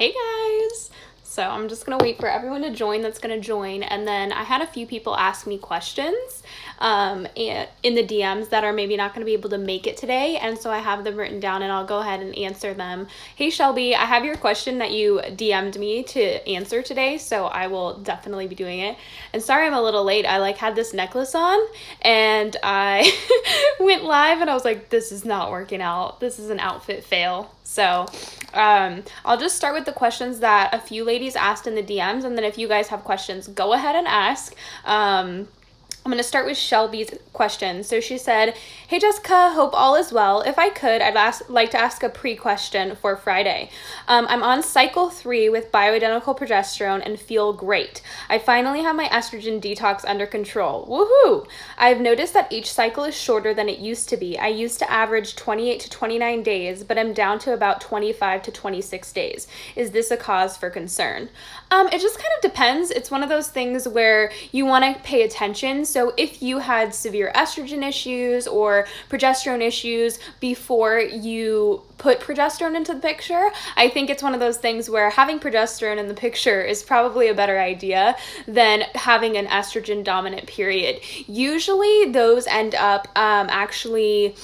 Hey guys! So I'm just going to wait for everyone to join that's going to join, and then I had a few people ask me questions in the DMs that are maybe not going to be able to make it today, and so I have them written down and I'll go ahead and answer them. Hey Shelby, I have your question that you DM'd me to answer today, so I will definitely be doing it. And sorry I'm a little late. I had this necklace on and I went live and I was like, this is not working out. This is an outfit fail. So I'll just start with the questions that a few ladies asked in the DMs, and then if you guys have questions, go ahead and ask. I'm going to start with Shelby's question. So she said, hey Jessica, hope all is well. If I could, I'd like to ask a pre-question for Friday. I'm on cycle 3 with bioidentical progesterone and feel great. I finally have my estrogen detox under control. Woohoo! I've noticed that each cycle is shorter than it used to be. I used to average 28 to 29 days, but I'm down to about 25 to 26 days. Is this a cause for concern? It just kind of depends. It's one of those things where you want to pay attention. So if you had severe estrogen issues or progesterone issues before you put progesterone into the picture, I think it's one of those things where having progesterone in the picture is probably a better idea than having an estrogen dominant period. Usually those end up actually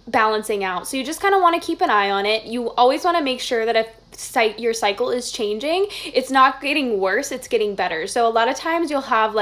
balancing out. So you just kind of want to keep an eye on it. You always want to make sure that if your cycle is changing, it's not getting worse, it's getting better. So a lot of times you'll have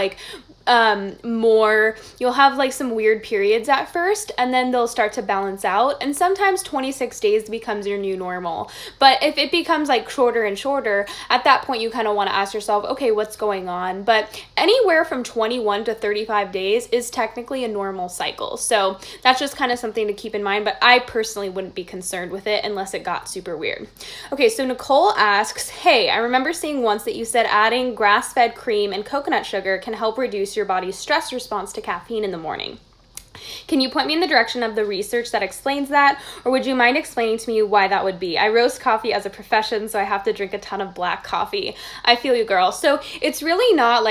some weird periods at first, and then they'll start to balance out, and sometimes 26 days becomes your new normal. But if it becomes shorter and shorter, at that point you kind of want to ask yourself, okay, what's going on? But anywhere from 21 to 35 days is technically a normal cycle, so that's just kind of something to keep in mind. But I personally wouldn't be concerned with it unless it got super weird. Okay, so Nicole asks, hey, I remember seeing once that you said adding grass-fed cream and coconut sugar can help reduce your body's stress response to caffeine in the morning. Can you point me in the direction of the research that explains that, or would you mind explaining to me why that would be? I roast coffee as a profession, so I have to drink a ton of black coffee. I feel you, girl. So it's really not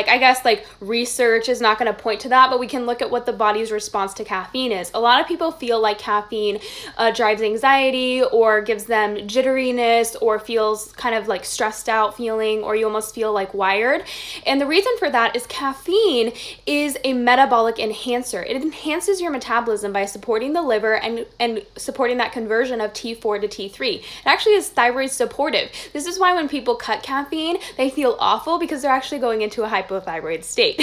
research is not going to point to that, but we can look at what the body's response to caffeine is. A lot of people feel like caffeine drives anxiety or gives them jitteriness or feels kind of like stressed out feeling, or you almost feel like wired. And the reason for that is caffeine is a metabolic enhancer. It enhances your metabolism by supporting the liver and supporting that conversion of T4 to T3. It actually is thyroid supportive. This is why when people cut caffeine, they feel awful, because they're actually going into a hypothyroid state.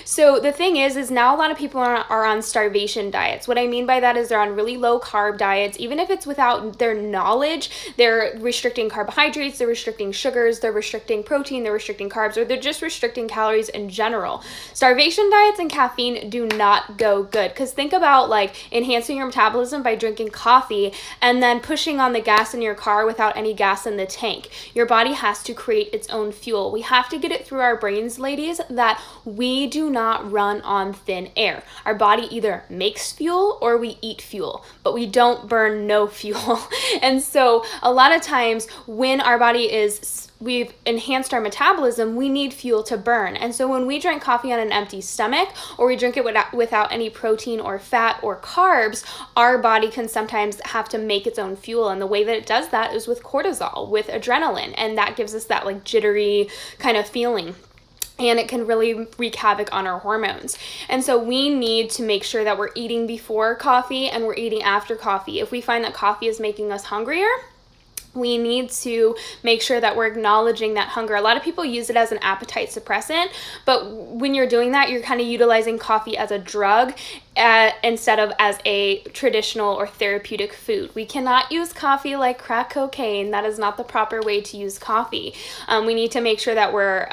So the thing is now a lot of people are on starvation diets. What I mean by that is they're on really low carb diets. Even if it's without their knowledge, they're restricting carbohydrates, they're restricting sugars, they're restricting protein, they're restricting carbs, or they're just restricting calories in general. Starvation diets and caffeine do not go good, because think about enhancing your metabolism by drinking coffee and then pushing on the gas in your car without any gas in the tank. Your body has to create its own fuel. We have to get it through our brains, ladies, that we do not run on thin air. Our body either makes fuel or we eat fuel, but we don't burn no fuel. And so a lot of times when our body we've enhanced our metabolism, we need fuel to burn. And so when we drink coffee on an empty stomach, or we drink it without any protein or fat or carbs, our body can sometimes have to make its own fuel. And the way that it does that is with cortisol, with adrenaline, and that gives us that jittery kind of feeling. And it can really wreak havoc on our hormones. And so we need to make sure that we're eating before coffee and we're eating after coffee. If we find that coffee is making us hungrier, we need to make sure that we're acknowledging that hunger. A lot of people use it as an appetite suppressant, but when you're doing that, you're kind of utilizing coffee as a drug instead of as a traditional or therapeutic food. We cannot use coffee like crack cocaine. That is not the proper way to use coffee. We need to make sure that we're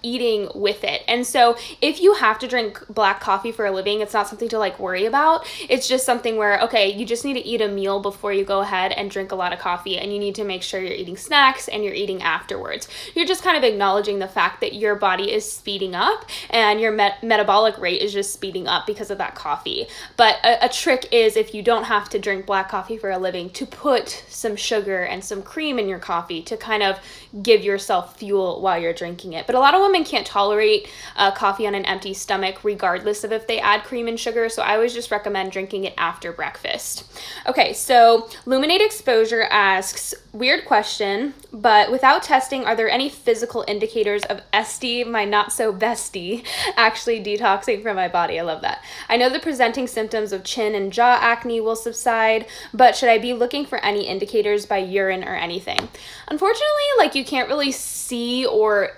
eating with it. And so if you have to drink black coffee for a living, it's not something to worry about. It's just something where, okay, you just need to eat a meal before you go ahead and drink a lot of coffee, and you need to make sure you're eating snacks and you're eating afterwards. You're just kind of acknowledging the fact that your body is speeding up and your metabolic rate is just speeding up because of that coffee. But a trick is, if you don't have to drink black coffee for a living, to put some sugar and some cream in your coffee to kind of give yourself fuel while you're drinking it. But a lot of women can't tolerate coffee on an empty stomach regardless of if they add cream and sugar, so I always just recommend drinking it after breakfast. Okay, so Luminate Exposure asks, weird question, but without testing, are there any physical indicators of SD, my not so bestie, actually detoxing from my body? I love that. I know the presenting symptoms of chin and jaw acne will subside, but should I be looking for any indicators by urine or anything? Unfortunately, like, you can't really see or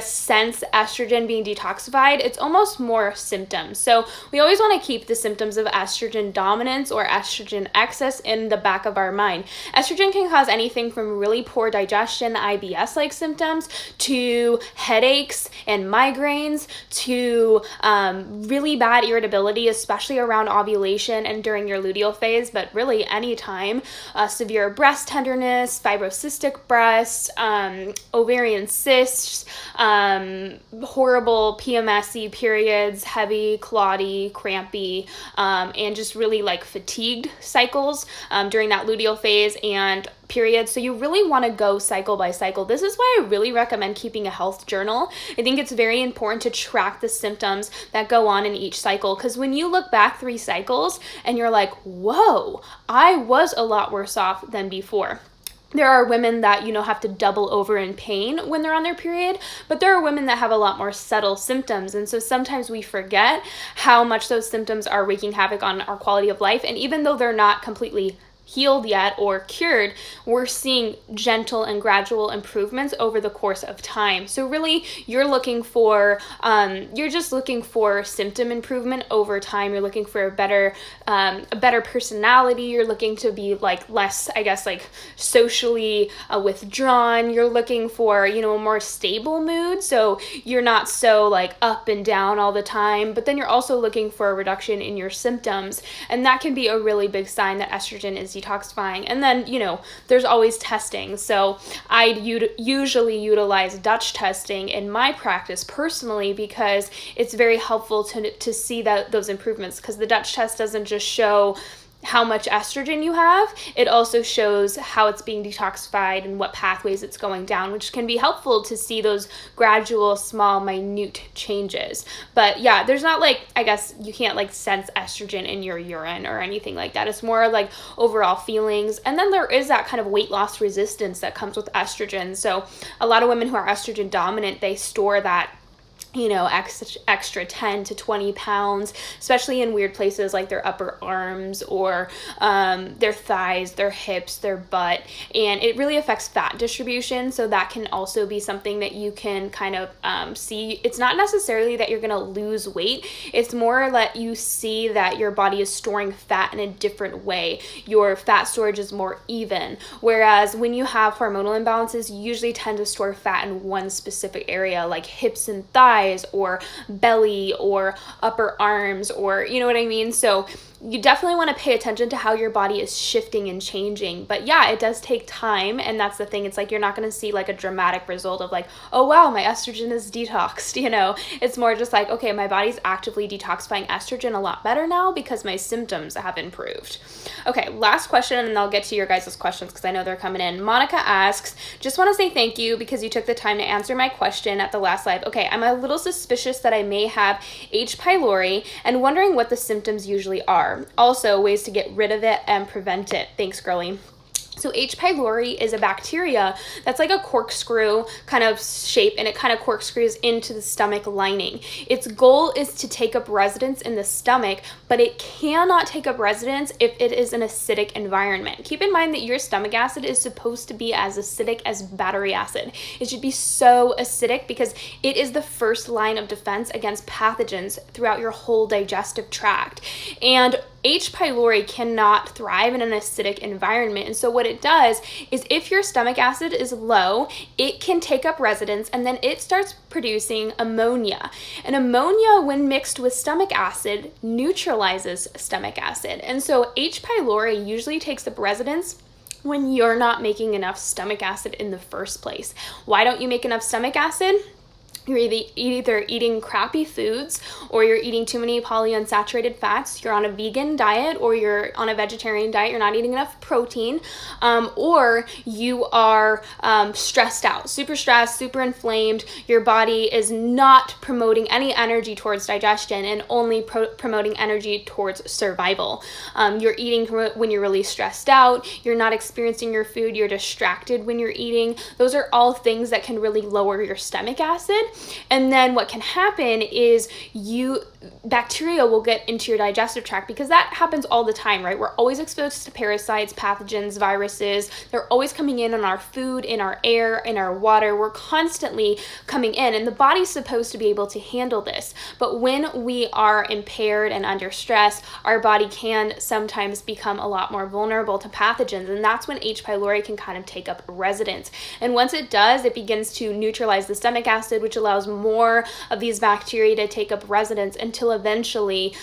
sense estrogen being detoxified. It's almost more symptoms. So we always want to keep the symptoms of estrogen dominance or estrogen excess in the back of our mind. Estrogen can cause anything from really poor digestion, IBS-like symptoms, to headaches and migraines, to really bad irritability, especially around ovulation and during your luteal phase, but really anytime. Severe breast tenderness, fibrocystic breasts, ovarian cysts, horrible PMSy periods, heavy, clotty, crampy, and just really like fatigued cycles during that luteal phase and periods. So you really want to go cycle by cycle. This is why I really recommend keeping a health journal. I think it's very important to track the symptoms that go on in each cycle, because when you look back 3 cycles and you're like, whoa, I was a lot worse off than before. There are women that, have to double over in pain when they're on their period, but there are women that have a lot more subtle symptoms. And so sometimes we forget how much those symptoms are wreaking havoc on our quality of life. And even though they're not completely healed yet or cured, we're seeing gentle and gradual improvements over the course of time. So really, you're looking for, you're just looking for symptom improvement over time. You're looking for a better personality. You're looking to be like less, socially withdrawn. You're looking for, a more stable mood. So you're not so like up and down all the time, but then you're also looking for a reduction in your symptoms. And that can be a really big sign that estrogen is detoxifying. And then, there's always testing. So I usually utilize Dutch testing in my practice personally, because it's very helpful to see those improvements, because the Dutch test doesn't just show how much estrogen you have, it also shows how it's being detoxified and what pathways it's going down, which can be helpful to see those gradual, small, minute changes. But yeah, there's not you can't sense estrogen in your urine or anything like that. It's more like overall feelings. And then there is that kind of weight loss resistance that comes with estrogen. So a lot of women who are estrogen dominant, they store that extra 10 to 20 pounds, especially in weird places like their upper arms or their thighs, their hips, their butt. And it really affects fat distribution. So that can also be something that you can kind of see. It's not necessarily that you're going to lose weight. It's more that you see that your body is storing fat in a different way. Your fat storage is more even. Whereas when you have hormonal imbalances, you usually tend to store fat in one specific area, like hips and thighs, or belly, or upper arms, or you know what I mean? So you definitely want to pay attention to how your body is shifting and changing. But yeah, it does take time, and that's the thing. It's like you're not going to see like a dramatic result of like, oh wow, my estrogen is detoxed, It's more just like, okay, my body's actively detoxifying estrogen a lot better now because my symptoms have improved. Okay, last question, and I'll get to your guys' questions because I know they're coming in. Monica asks, just want to say thank you because you took the time to answer my question at the last live. Okay, I'm a little suspicious that I may have H. pylori and wondering what the symptoms usually are. Also, ways to get rid of it and prevent it. Thanks, girly. So H. pylori is a bacteria that's like a corkscrew kind of shape, and it kind of corkscrews into the stomach lining. Its goal is to take up residence in the stomach, but it cannot take up residence if it is an acidic environment. Keep in mind that your stomach acid is supposed to be as acidic as battery acid. It should be so acidic because it is the first line of defense against pathogens throughout your whole digestive tract. And H. pylori cannot thrive in an acidic environment. And so what it does is if your stomach acid is low, it can take up residence and then it starts producing ammonia. And ammonia, when mixed with stomach acid, neutralizes stomach acid. And so H. pylori usually takes up residence when you're not making enough stomach acid in the first place. Why don't you make enough stomach acid? you're either eating crappy foods, or you're eating too many polyunsaturated fats, you're on a vegan diet, or you're on a vegetarian diet, you're not eating enough protein, or you are stressed out, super stressed, super inflamed, your body is not promoting any energy towards digestion and only promoting energy towards survival. You're eating when you're really stressed out, you're not experiencing your food, you're distracted when you're eating. Those are all things that can really lower your stomach acid. And then what can happen is bacteria will get into your digestive tract, because that happens all the time, right? We're always exposed to parasites, pathogens, viruses. They're always coming in on our food, in our air, in our water. We're constantly coming in, and the body's supposed to be able to handle this. But when we are impaired and under stress, our body can sometimes become a lot more vulnerable to pathogens, and that's when H. pylori can kind of take up residence. And once it does, it begins to neutralize the stomach acid, which allows more of these bacteria to take up residence, until eventually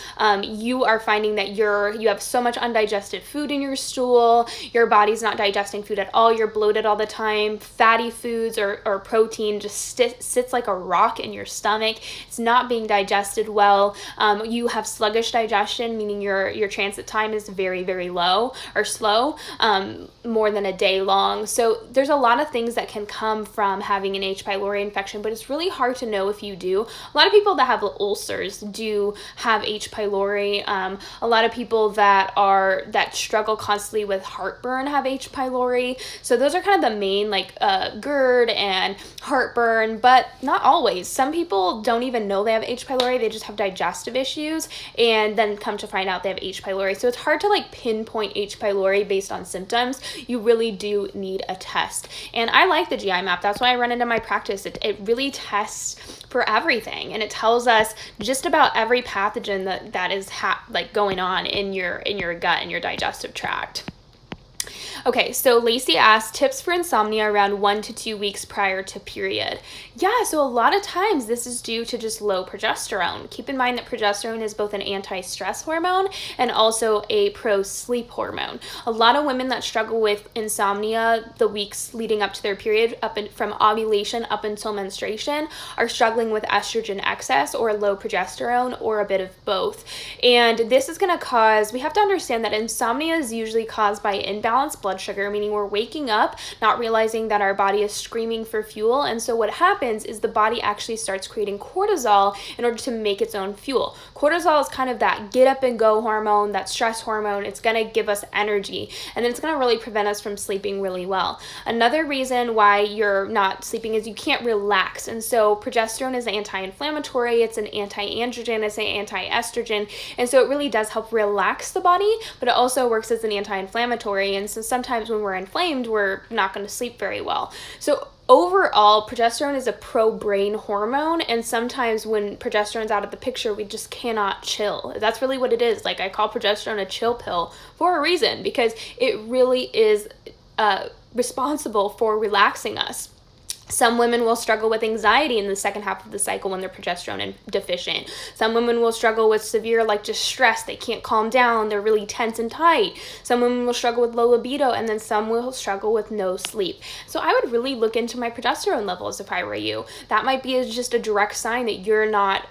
you are finding that you have so much undigested food in your stool, your body's not digesting food at all, you're bloated all the time, fatty foods or protein just sits like a rock in your stomach, it's not being digested well, you have sluggish digestion, meaning your transit time is very, very low or slow, more than a day long. So there's a lot of things that can come from having an H. pylori infection, but it's really hard to know if you do. A lot of people that have ulcers do have H. pylori. A lot of people that struggle constantly with heartburn have H. pylori. So those are kind of the main, like GERD and heartburn, but not always. Some people don't even know they have H. pylori. They just have digestive issues and then come to find out they have H. pylori. So it's hard to like pinpoint H. pylori based on symptoms. You really do need a test. And I like the GI map. That's why I run into my practice. It really tests for everything, and it tells us just about every pathogen that is going on in your gut and your digestive tract. Okay, so Lacey asked, tips for insomnia around 1 to 2 weeks prior to period. Yeah, so a lot of times this is due to just low progesterone. Keep in mind that progesterone is both an anti-stress hormone and also a pro-sleep hormone. A lot of women that struggle with insomnia the weeks leading up to their period, from ovulation up until menstruation, are struggling with estrogen excess or low progesterone or a bit of both. And this is going to cause, we have to understand that insomnia is usually caused by imbalanced blood sugar, meaning we're waking up not realizing that our body is screaming for fuel. And so what happens is the body actually starts creating cortisol in order to make its own fuel. Cortisol is kind of that get up and go hormone, that stress hormone. It's going to give us energy, and then it's going to really prevent us from sleeping really well. Another reason why you're not sleeping is you can't relax. And so progesterone is anti-inflammatory, it's an anti-androgen, it's an anti-estrogen, and so it really does help relax the body, but it also works as an anti-inflammatory. And so sometimes when we're inflamed, we're not going to sleep very well. So overall, progesterone is a pro-brain hormone, and sometimes when progesterone's out of the picture, we just cannot chill. That's really what it is. Like, I call progesterone a chill pill for a reason, because it really is responsible for relaxing us. Some women will struggle with anxiety in the second half of the cycle when they're progesterone deficient. Some women will struggle with severe, just stress. They can't calm down. They're really tense and tight. Some women will struggle with low libido, and then some will struggle with no sleep. So I would really look into my progesterone levels if I were you. That might be just a direct sign that you're not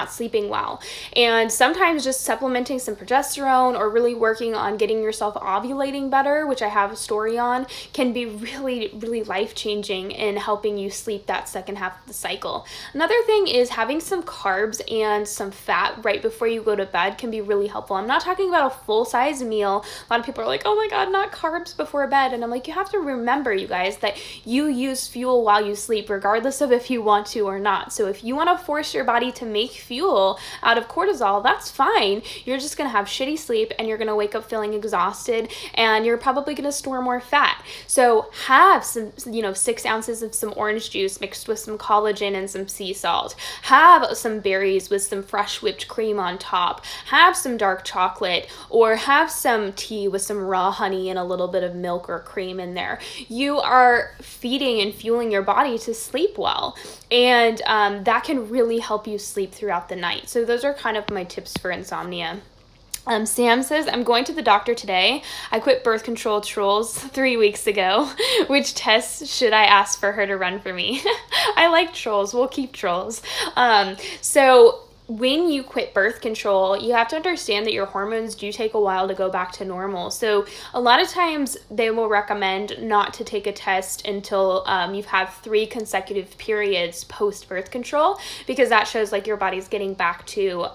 sleeping well. And sometimes just supplementing some progesterone or really working on getting yourself ovulating better, which I have a story on, can be really, really life-changing in helping you sleep that second half of the cycle. Another thing is having some carbs and some fat right before you go to bed can be really helpful. I'm not talking about a full-size meal. A lot of people are like, oh my God, not carbs before bed. And I'm like, you have to remember, you guys, that you use fuel while you sleep, regardless of if you want to or not. So if you want to force your body to make fuel out of cortisol, that's fine. You're just going to have shitty sleep, and you're going to wake up feeling exhausted, and you're probably going to store more fat. So have some, 6 ounces of some orange juice mixed with some collagen and some sea salt. Have some berries with some fresh whipped cream on top. Have some dark chocolate, or have some tea with some raw honey and a little bit of milk or cream in there. You are feeding and fueling your body to sleep well, and that can really help you sleep throughout the night. So those are kind of my tips for insomnia. Sam says, I'm going to the doctor today. I quit birth control trolls 3 weeks ago. Which tests should I ask for her to run for me? I like trolls. We'll keep trolls. So when you quit birth control, you have to understand that your hormones do take a while to go back to normal. So a lot of times they will recommend not to take a test until you've had 3 consecutive periods post birth control, because that shows like your body's getting back to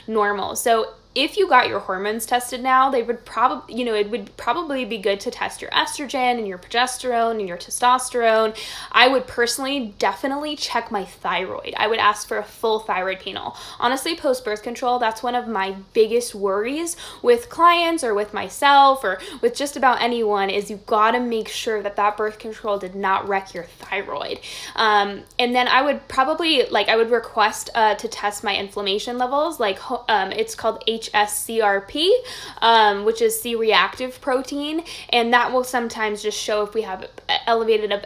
normal. So if you got your hormones tested now, they would probably, it would probably be good to test your estrogen and your progesterone and your testosterone. I would personally definitely check my thyroid. I would ask for a full thyroid panel. Honestly, post-birth control, that's one of my biggest worries with clients or with myself or with just about anyone, is you gotta make sure that that birth control did not wreck your thyroid. And then I would probably, I would request to test my inflammation levels, it's called HSCRP, which is C-reactive protein, and that will sometimes just show if we have elevated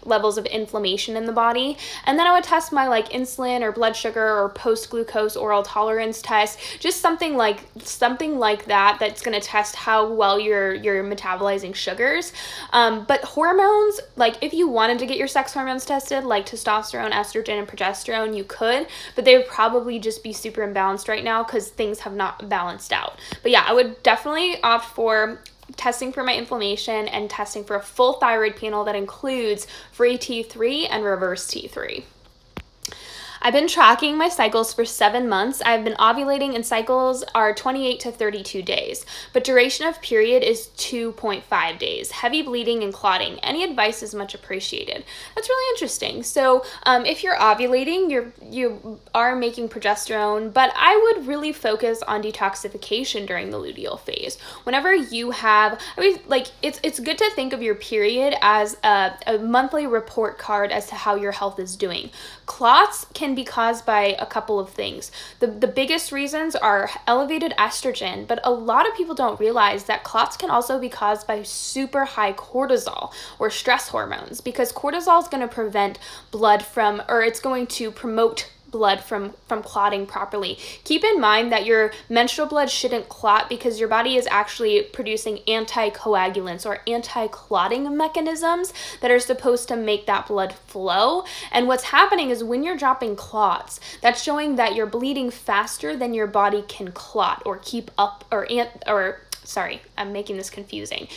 levels of inflammation in the body. And then I would test my insulin or blood sugar or post-glucose oral tolerance test, just something like that that's going to test how well you're metabolizing sugars. But hormones, if you wanted to get your sex hormones tested, like testosterone, estrogen, and progesterone, you could, but they would probably just be super imbalanced right now because things have not balanced out. But yeah, I would definitely opt for testing for my inflammation and testing for a full thyroid panel that includes free T3 and reverse T3. I've been tracking my cycles for 7 months. I've been ovulating and cycles are 28 to 32 days, but duration of period is 2.5 days. Heavy bleeding and clotting. Any advice is much appreciated. That's really interesting. So if you're ovulating, you are making progesterone, but I would really focus on detoxification during the luteal phase. Whenever you have, it's good to think of your period as a monthly report card as to how your health is doing. Clots can be caused by a couple of things. The biggest reasons are elevated estrogen, but a lot of people don't realize that clots can also be caused by super high cortisol or stress hormones, because cortisol is going to prevent blood from, or it's going to promote blood from clotting properly. Keep in mind that your menstrual blood shouldn't clot because your body is actually producing anticoagulants or anti-clotting mechanisms that are supposed to make that blood flow. And what's happening is when you're dropping clots, that's showing that you're bleeding faster than your body can clot or keep up, sorry, I'm making this confusing.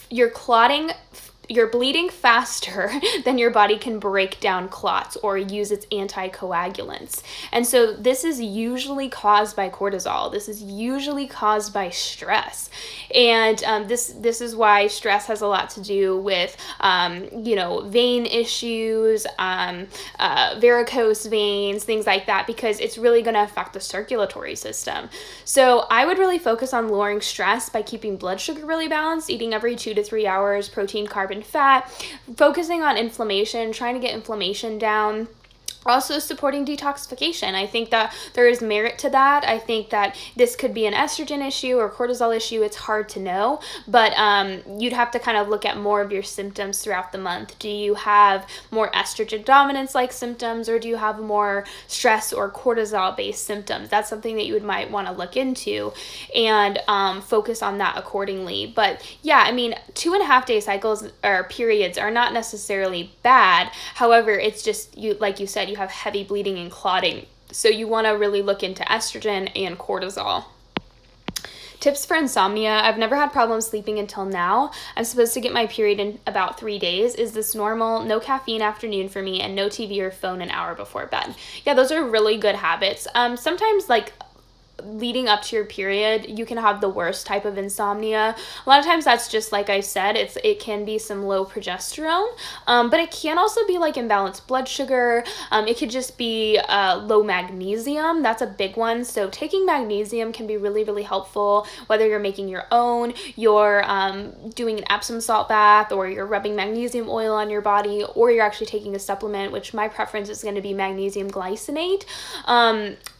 You're bleeding faster than your body can break down clots or use its anticoagulants. And so this is usually caused by cortisol. This is usually caused by stress. And this is why stress has a lot to do with, vein issues, varicose veins, things like that, because it's really going to affect the circulatory system. So I would really focus on lowering stress by keeping blood sugar really balanced, eating every 2 to 3 hours, protein, carb, and fat, focusing on inflammation, trying to get inflammation down. Also supporting detoxification. I think that there is merit to that. I think that this could be an estrogen issue or cortisol issue. It's hard to know, but you'd have to kind of look at more of your symptoms throughout the month. Do you have more estrogen dominance like symptoms, or do you have more stress or cortisol based symptoms? That's something that you might want to look into and focus on that accordingly. But yeah, 2.5 day cycles or periods are not necessarily bad. However, it's just, like you said, you have heavy bleeding and clotting. So you want to really look into estrogen and cortisol. Tips for insomnia. I've never had problems sleeping until now. I'm supposed to get my period in about 3 days. Is this normal? No caffeine afternoon for me, and no TV or phone an hour before bed. Yeah, those are really good habits. Sometimes leading up to your period, you can have the worst type of insomnia. A lot of times that's just, like I said, it can be some low progesterone, but it can also be imbalanced blood sugar. It could just be low magnesium. That's a big one. So taking magnesium can be really, really helpful, whether you're making your own, you're doing an Epsom salt bath, or you're rubbing magnesium oil on your body, or you're actually taking a supplement, which my preference is going to be magnesium glycinate.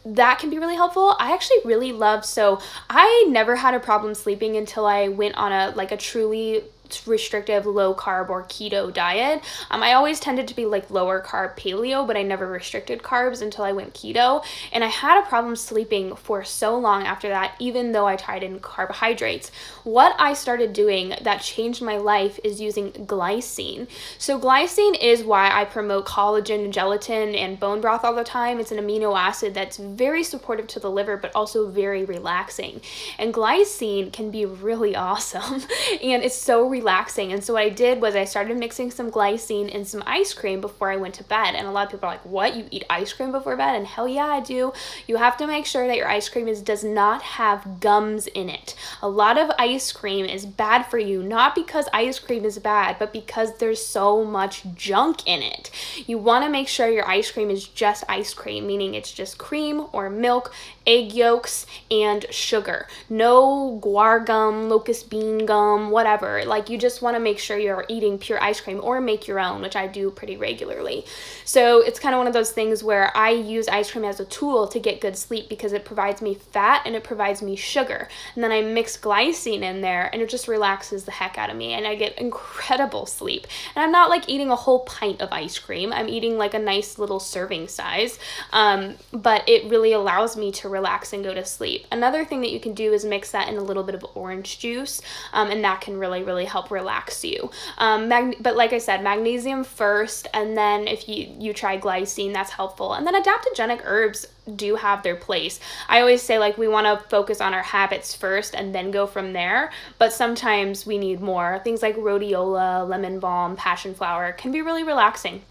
That can be really helpful. I actually really love, so I never had a problem sleeping until I went on a truly restrictive low carb or keto diet. I always tended to be like lower carb paleo, but I never restricted carbs until I went keto. And I had a problem sleeping for so long after that, even though I tried in carbohydrates. What I started doing that changed my life is using glycine. So glycine is why I promote collagen and gelatin and bone broth all the time. It's an amino acid that's very supportive to the liver, but also very relaxing. And glycine can be really awesome and it's so relaxing. And so what I did was I started mixing some glycine in some ice cream before I went to bed. And a lot of people are like, what? You eat ice cream before bed? And hell yeah, I do. You have to make sure that your ice cream does not have gums in it. A lot of ice cream is bad for you, not because ice cream is bad, but because there's so much junk in it. You want to make sure your ice cream is just ice cream, meaning it's just cream or milk, egg yolks, and sugar. No guar gum, locust bean gum, whatever. Like, you just want to make sure you're eating pure ice cream, or make your own, which I do pretty regularly. So it's kind of one of those things where I use ice cream as a tool to get good sleep because it provides me fat and it provides me sugar. And then I mix glycine in there and it just relaxes the heck out of me and I get incredible sleep. And I'm not like eating a whole pint of ice cream. I'm eating like a nice little serving size. But it really allows me to relax and go to sleep. Another thing that you can do is mix that in a little bit of orange juice, and that can really help relax you. But like I said, magnesium first, and then if you try glycine, that's helpful. And then adaptogenic herbs do have their place. I always say, like, we want to focus on our habits first and then go from there, but sometimes we need more. Things like rhodiola, lemon balm, passion flower can be really relaxing.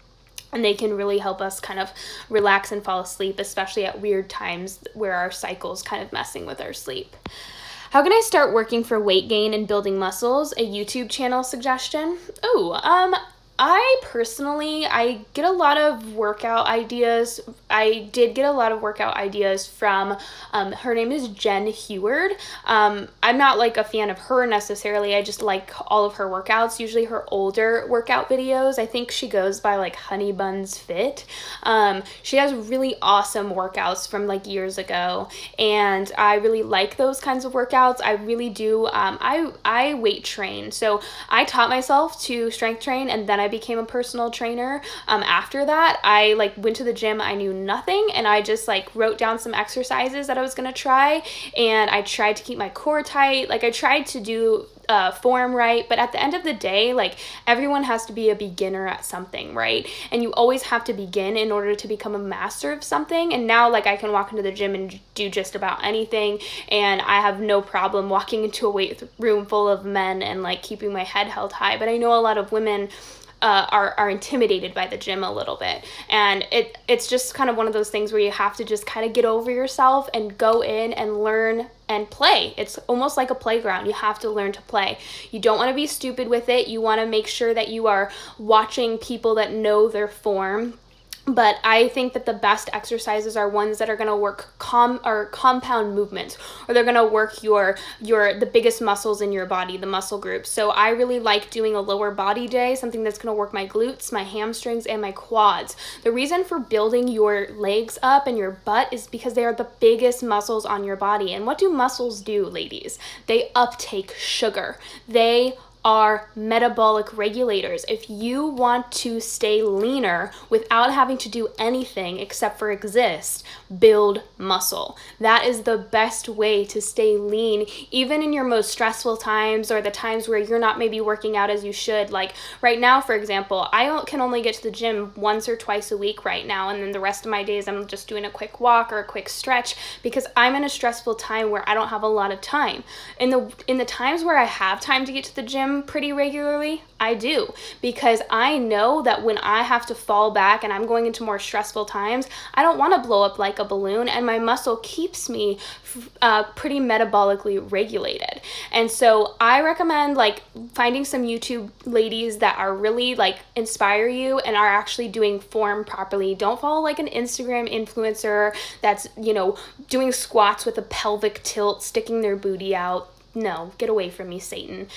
And they can really help us kind of relax and fall asleep, especially at weird times where our cycle's kind of messing with our sleep. How can I start working for weight gain and building muscles? A YouTube channel suggestion? I get a lot of workout ideas. I did get a lot of workout ideas from, her name is Jen Heward. I'm not like a fan of her necessarily. I just like all of her workouts, usually her older workout videos. I think she goes by like Honey Buns Fit. She has really awesome workouts from like years ago, and I really like those kinds of workouts. I really do. I weight train. So I taught myself to strength train, and then I became a personal trainer. After that, I like went to the gym. I knew nothing, and I just like wrote down some exercises that I was gonna try, and I tried to keep my core tight. Like, I tried to do form right, but at the end of the day, like, everyone has to be a beginner at something, right? And you always have to begin in order to become a master of something. And now, like, I can walk into the gym and do just about anything, and I have no problem walking into a weight room full of men and like keeping my head held high. But I know a lot of women are intimidated by the gym a little bit, and it's just kind of one of those things where you have to just kind of get over yourself and go in and learn and play. It's almost like a playground. You have to learn to play. You don't want to be stupid with it. You want to make sure that you are watching people that know their form. But I think that the best exercises are ones that are going to work compound movements, or they're going to work the biggest muscles in your body, the muscle groups. So I really like doing a lower body day, something that's going to work my glutes, my hamstrings, and my quads. The reason for building your legs up and your butt is because they are the biggest muscles on your body. And what do muscles do, ladies? They uptake sugar. They are metabolic regulators. If you want to stay leaner without having to do anything except for exist, build muscle. That is the best way to stay lean, even in your most stressful times, or the times where you're not maybe working out as you should. Like right now, for example, I can only get to the gym once or twice a week right now, and then the rest of my days I'm just doing a quick walk or a quick stretch because I'm in a stressful time where I don't have a lot of time. In the times where I have time to get to the gym pretty regularly, I do, because I know that when I have to fall back and I'm going into more stressful times, I don't want to blow up like a balloon, and my muscle keeps me pretty metabolically regulated. And so I recommend like finding some YouTube ladies that are really like inspire you and are actually doing form properly. Don't follow like an Instagram influencer that's, doing squats with a pelvic tilt, sticking their booty out. no, get away from me, Satan.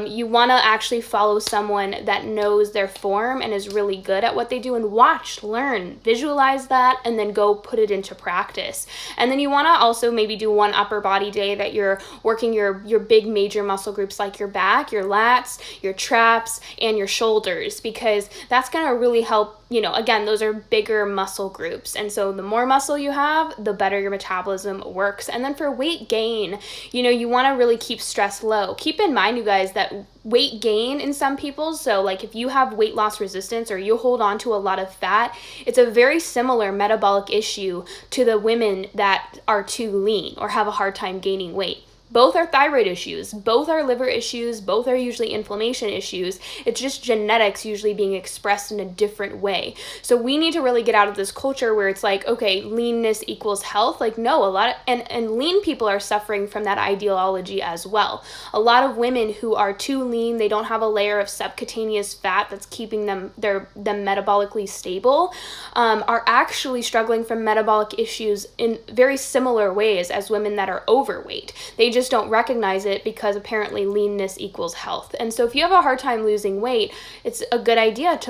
You want to actually follow someone that knows their form and is really good at what they do, and watch, learn, visualize that, and then go put it into practice. And then you want to also maybe do one upper body day that you're working your big major muscle groups like your back, your lats, your traps, and your shoulders, because that's going to really help. Again, those are bigger muscle groups. And so the more muscle you have, the better your metabolism works. And then for weight gain, you want to really keep stress low. Keep in mind, you guys, that weight gain in some people, so like if you have weight loss resistance or you hold on to a lot of fat, it's a very similar metabolic issue to the women that are too lean or have a hard time gaining weight. Both are thyroid issues, both are liver issues, both are usually inflammation issues. It's just genetics usually being expressed in a different way. So we need to really get out of this culture where it's like, okay, leanness equals health. Like, no, a lot of, and lean people are suffering from that ideology as well. A lot of women who are too lean, they don't have a layer of subcutaneous fat that's keeping them metabolically stable, are actually struggling from metabolic issues in very similar ways as women that are overweight. They just don't recognize it because apparently leanness equals health. And so if you have a hard time losing weight, it's a good idea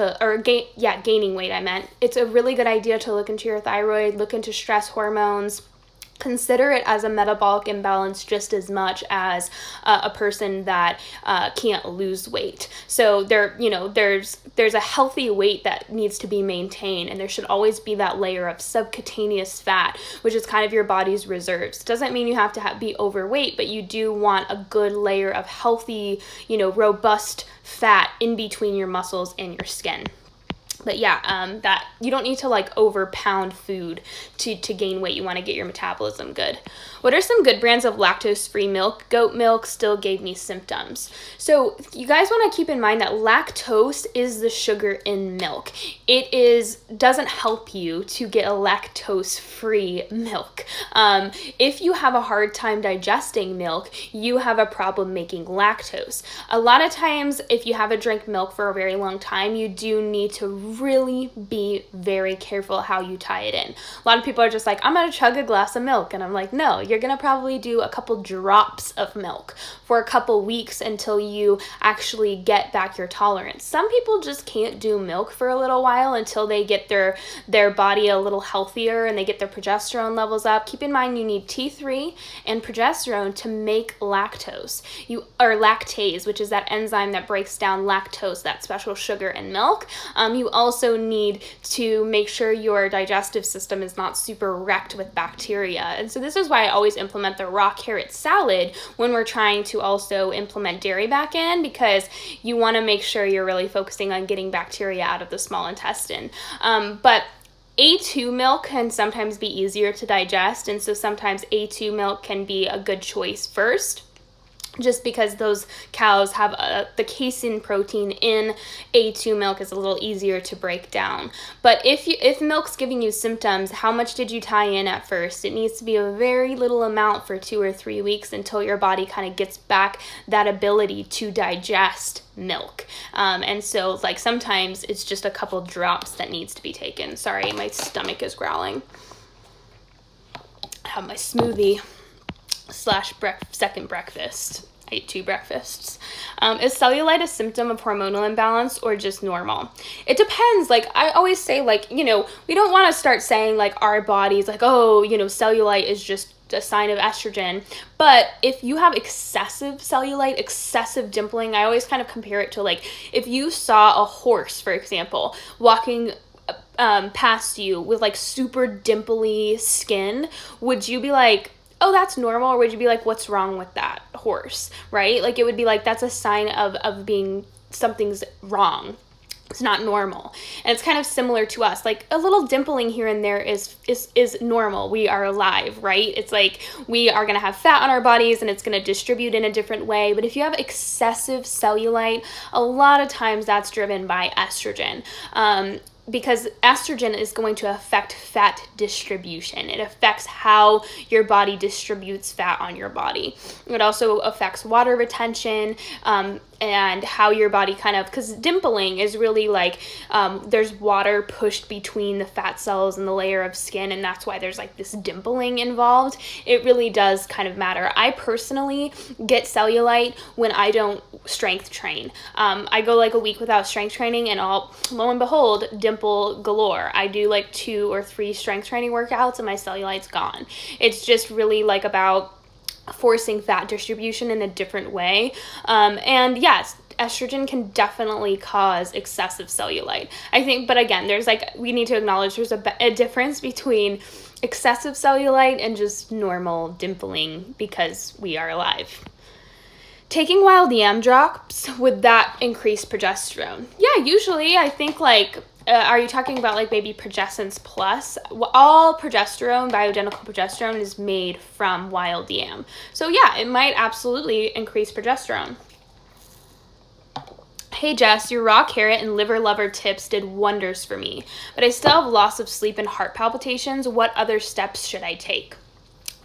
gaining weight, I meant. It's a really good idea to look into your thyroid, look into stress hormones. Consider it as a metabolic imbalance just as much as a person that can't lose weight. So there's a healthy weight that needs to be maintained, and there should always be that layer of subcutaneous fat, which is kind of your body's reserves. Doesn't mean you have to be overweight, but you do want a good layer of healthy, robust fat in between your muscles and your skin. But yeah, that you don't need to like overpound food to gain weight. You want to get your metabolism good. What are some good brands of lactose-free milk? Goat milk still gave me symptoms. So you guys want to keep in mind that lactose is the sugar in milk. It doesn't help you to get a lactose-free milk. If you have a hard time digesting milk, you have a problem making lactose. A lot of times, if you haven't drank milk for a very long time, you do need to really be very careful how you tie it in. A lot of people are just like, I'm going to chug a glass of milk. And I'm like, no, you're going to probably do a couple drops of milk for a couple weeks until you actually get back your tolerance. Some people just can't do milk for a little while until they get their body a little healthier and they get their progesterone levels up. Keep in mind, you need T3 and progesterone to make lactose. Or lactase, which is that enzyme that breaks down lactose, that special sugar in milk. You also need to make sure your digestive system is not super wrecked with bacteria. And so this is why I always implement the raw carrot salad when we're trying to also implement dairy back in, because you want to make sure you're really focusing on getting bacteria out of the small intestine. But A2 milk can sometimes be easier to digest, and so sometimes A2 milk can be a good choice first, just because those cows have the casein protein in A2 milk is a little easier to break down. But if milk's giving you symptoms, how much did you tie in at first? It needs to be a very little amount for 2 or 3 weeks until your body kind of gets back that ability to digest milk. And so like sometimes it's just a couple drops that needs to be taken. Sorry, my stomach is growling. I have my smoothie / second breakfast. I ate 2 breakfasts. Is cellulite a symptom of hormonal imbalance or just normal? It depends. Like I always say, like, we don't want to start saying like our bodies like, oh, cellulite is just a sign of estrogen. But if you have excessive cellulite, excessive dimpling, I always kind of compare it to like if you saw a horse, for example, walking past you with like super dimply skin, would you be like, oh, that's normal? Or would you be like, what's wrong with that horse, right? Like it would be like, that's a sign of being, something's wrong. It's not normal. And it's kind of similar to us. Like a little dimpling here and there is normal. We are alive, right? It's like we are going to have fat on our bodies and it's going to distribute in a different way. But if you have excessive cellulite, a lot of times that's driven by estrogen. because estrogen is going to affect fat distribution. It affects how your body distributes fat on your body. It also affects water retention, and how your body kind of, because dimpling is really like, there's water pushed between the fat cells and the layer of skin, and that's why there's like this dimpling involved. It really does kind of matter. I personally get cellulite when I don't strength train. I go like a week without strength training, and lo and behold, dimple galore. I do like 2 or 3 strength training workouts and my cellulite's gone. It's just really like about forcing fat distribution in a different way. And yes, estrogen can definitely cause excessive cellulite, I think. But again, there's like, we need to acknowledge there's a difference between excessive cellulite and just normal dimpling because we are alive. Taking wild yam drops, would that increase progesterone? Yeah, usually. I think like, are you talking about like maybe Progessence Plus? All progesterone, bioidentical progesterone, is made from wild yam. So yeah, it might absolutely increase progesterone. Hey Jess, your raw carrot and liver lover tips did wonders for me, but I still have loss of sleep and heart palpitations. What other steps should I take?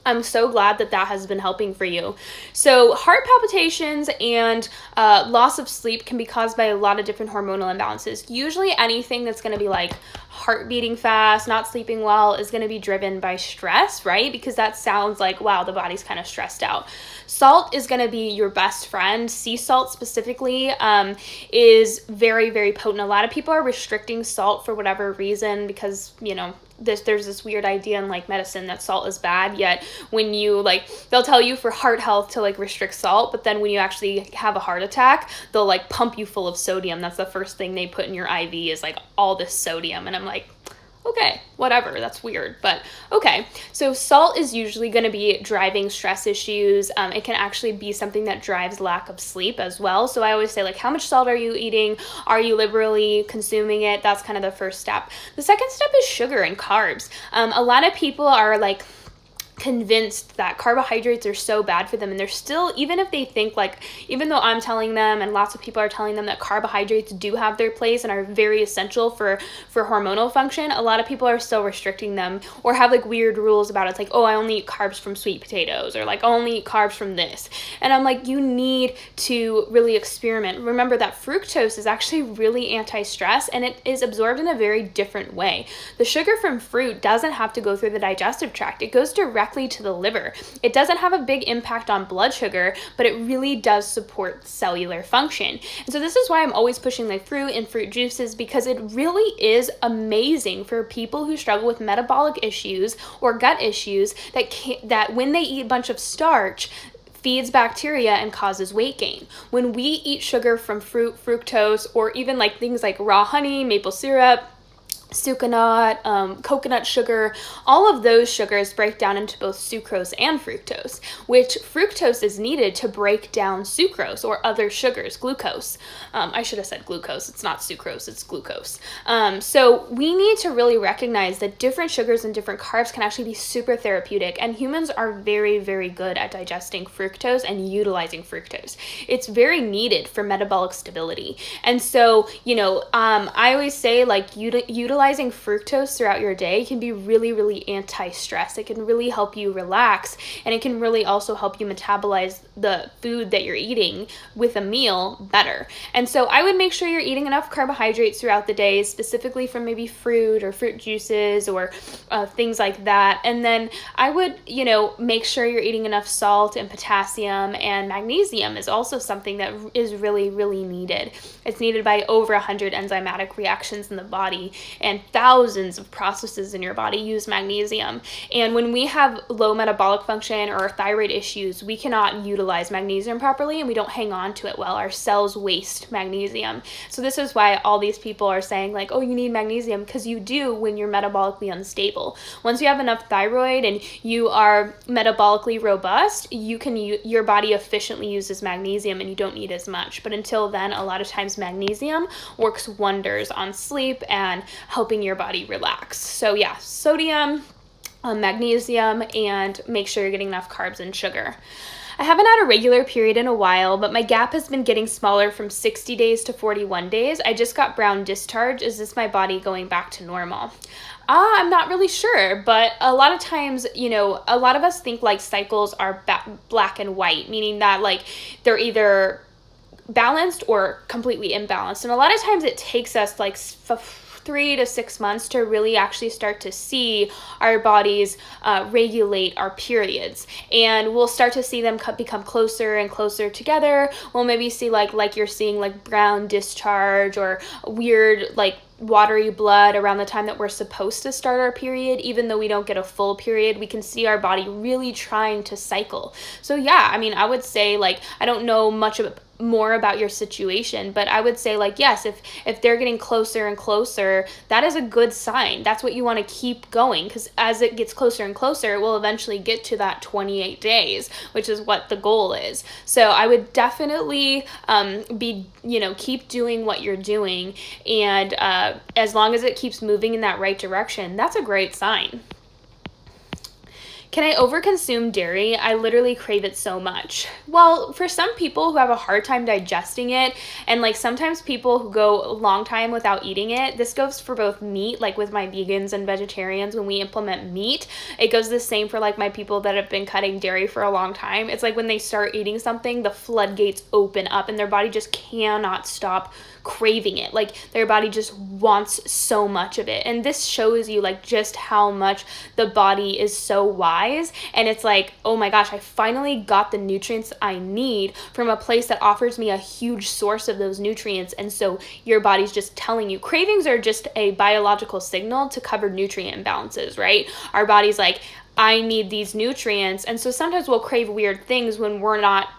I'm so glad that has been helping for you. So heart palpitations and loss of sleep can be caused by a lot of different hormonal imbalances. Usually anything that's going to be like heart beating fast, not sleeping well, is going to be driven by stress, right? Because that sounds like, wow, the body's kind of stressed out. Salt is going to be your best friend. Sea salt specifically is very, very potent. A lot of people are restricting salt for whatever reason because, you know, there's this weird idea in like medicine that salt is bad, yet when you like, they'll tell you for heart health to like restrict salt, but then when you actually have a heart attack, they'll like pump you full of sodium. That's the first thing they put in your IV is like all this sodium. And I'm like, okay, whatever, that's weird, but okay. So salt is usually going to be driving stress issues. It can actually be something that drives lack of sleep as well. So I always say, like, how much salt are you eating? Are you liberally consuming it? That's kind of the first step. The second step is sugar and carbs. A lot of people are like convinced that carbohydrates are so bad for them, and they're still, even if they think like, even though I'm telling them and lots of people are telling them that carbohydrates do have their place and are very essential for hormonal function, a lot of people are still restricting them or have like weird rules about it. It's like, oh, I only eat carbs from sweet potatoes, or like I only eat carbs from this. And I'm like, you need to really experiment. Remember that fructose is actually really anti-stress, and it is absorbed in a very different way. The sugar from fruit doesn't have to go through the digestive tract. It goes directly to the liver. It doesn't have a big impact on blood sugar, but it really does support cellular function. And so this is why I'm always pushing like fruit and fruit juices, because it really is amazing for people who struggle with metabolic issues or gut issues that when they eat a bunch of starch, feeds bacteria and causes weight gain. When we eat sugar from fruit, fructose, or even like things like raw honey, maple syrup, sucanat, coconut sugar, all of those sugars break down into both sucrose and fructose, which fructose is needed to break down sucrose or other sugars, glucose. I should have said glucose. It's not sucrose, it's glucose. So we need to really recognize that different sugars and different carbs can actually be super therapeutic, and humans are very, very good at digesting fructose and utilizing fructose. It's very needed for metabolic stability. And so, you know, I always say like utilizing fructose throughout your day can be really, really anti-stress. It can really help you relax, and it can really also help you metabolize the food that you're eating with a meal better. And so I would make sure you're eating enough carbohydrates throughout the day, specifically from maybe fruit or fruit juices or things like that. And then I would, you know, make sure you're eating enough salt and potassium, and magnesium is also something that is really, really needed. It's needed by over 100 enzymatic reactions in the body, and thousands of processes in your body use magnesium. And when we have low metabolic function or thyroid issues, we cannot utilize magnesium properly, and we don't hang on to it well. Our cells waste magnesium. So this is why all these people are saying like, oh, you need magnesium, because you do when you're metabolically unstable. Once you have enough thyroid and you are metabolically robust, your body efficiently uses magnesium and you don't need as much. But until then, a lot of times magnesium works wonders on sleep and helping your body relax. So yeah, sodium, magnesium, and make sure you're getting enough carbs and sugar. I haven't had a regular period in a while, but my gap has been getting smaller from 60 days to 41 days. I just got brown discharge. Is this my body going back to normal? I'm not really sure, but a lot of times, a lot of us think like cycles are black and white, meaning that like they're either balanced or completely imbalanced. And a lot of times it takes us like 3 to 6 months to really actually start to see our bodies regulate our periods, and we'll start to see them become closer and closer together. We'll maybe see like you're seeing like brown discharge or weird like watery blood around the time that we're supposed to start our period. Even though we don't get a full period, we can see our body really trying to cycle. So yeah, I mean, I would say like, I don't know much more about your situation, but I would say like, yes, if they're getting closer and closer, that is a good sign. That's what you want to keep going, because as it gets closer and closer, it will eventually get to that 28 days, which is what the goal is. So I would definitely keep doing what you're doing, and as long as it keeps moving in that right direction, that's a great sign. Can I overconsume dairy? I literally crave it so much. Well, for some people who have a hard time digesting it, and like sometimes people who go a long time without eating it, this goes for both meat, like with my vegans and vegetarians, when we implement meat, it goes the same for like my people that have been cutting dairy for a long time. It's like when they start eating something, the floodgates open up and their body just cannot stop craving it. Like their body just wants so much of it. And this shows you like just how much the body is so wise. And it's like, oh my gosh, I finally got the nutrients I need from a place that offers me a huge source of those nutrients. And so your body's just telling you. Cravings are just a biological signal to cover nutrient imbalances, right? Our body's like, I need these nutrients. And so sometimes we'll crave weird things when we're not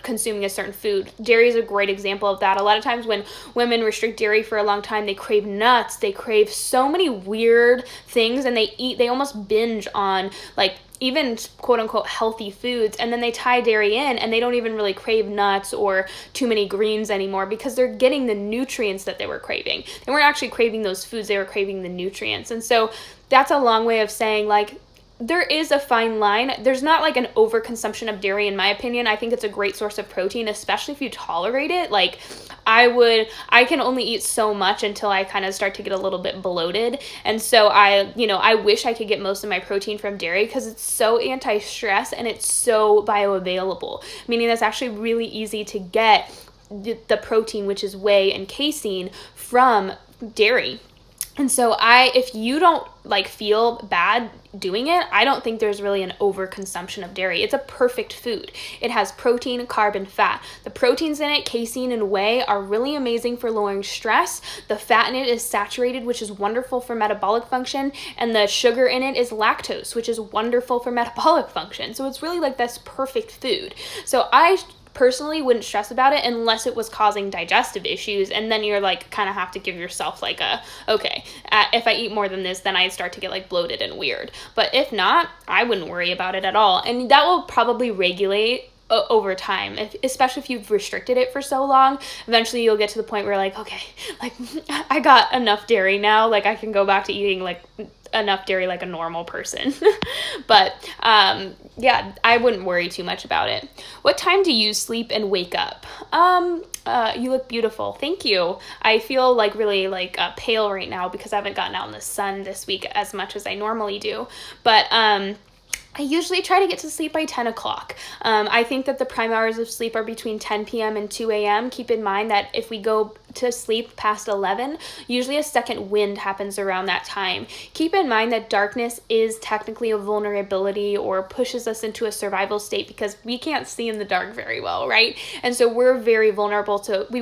consuming a certain food. Dairy is a great example of that. A lot of times when women restrict dairy for a long time, they crave nuts, they crave so many weird things, and they almost binge on like even quote unquote healthy foods, and then they tie dairy in and they don't even really crave nuts or too many greens anymore because they're getting the nutrients that they were craving. They weren't actually craving those foods, they were craving the nutrients. And so that's a long way of saying like, there is a fine line. There's not like an overconsumption of dairy, in my opinion. I think it's a great source of protein, especially if you tolerate it. Like I can only eat so much until I kind of start to get a little bit bloated. And so I wish I could get most of my protein from dairy because it's so anti-stress and it's so bioavailable, meaning that's actually really easy to get the protein, which is whey and casein, from dairy. And so if you don't like feel bad doing it, I don't think there's really an overconsumption of dairy. It's a perfect food. It has protein, carb, and fat. The proteins in it, casein and whey, are really amazing for lowering stress. The fat in it is saturated, which is wonderful for metabolic function. And the sugar in it is lactose, which is wonderful for metabolic function. So it's really like this perfect food. So I personally wouldn't stress about it unless it was causing digestive issues, and then you're like kind of have to give yourself like if I eat more than this, then I start to get like bloated and weird. But if not, I wouldn't worry about it at all, and that will probably regulate over time. Especially if you've restricted it for so long, eventually you'll get to the point where like, okay, like I got enough dairy now, like I can go back to eating like enough dairy like a normal person. But yeah, I wouldn't worry too much about it. What time do you sleep and wake up? You look beautiful. Thank you. I feel like really like pale right now because I haven't gotten out in the sun this week as much as I normally do. But I usually try to get to sleep by 10 o'clock. I think that the prime hours of sleep are between 10 p.m. and 2 a.m. Keep in mind that if we go to sleep past 11, usually a second wind happens around that time. Keep in mind that darkness is technically a vulnerability or pushes us into a survival state because we can't see in the dark very well, right? And so we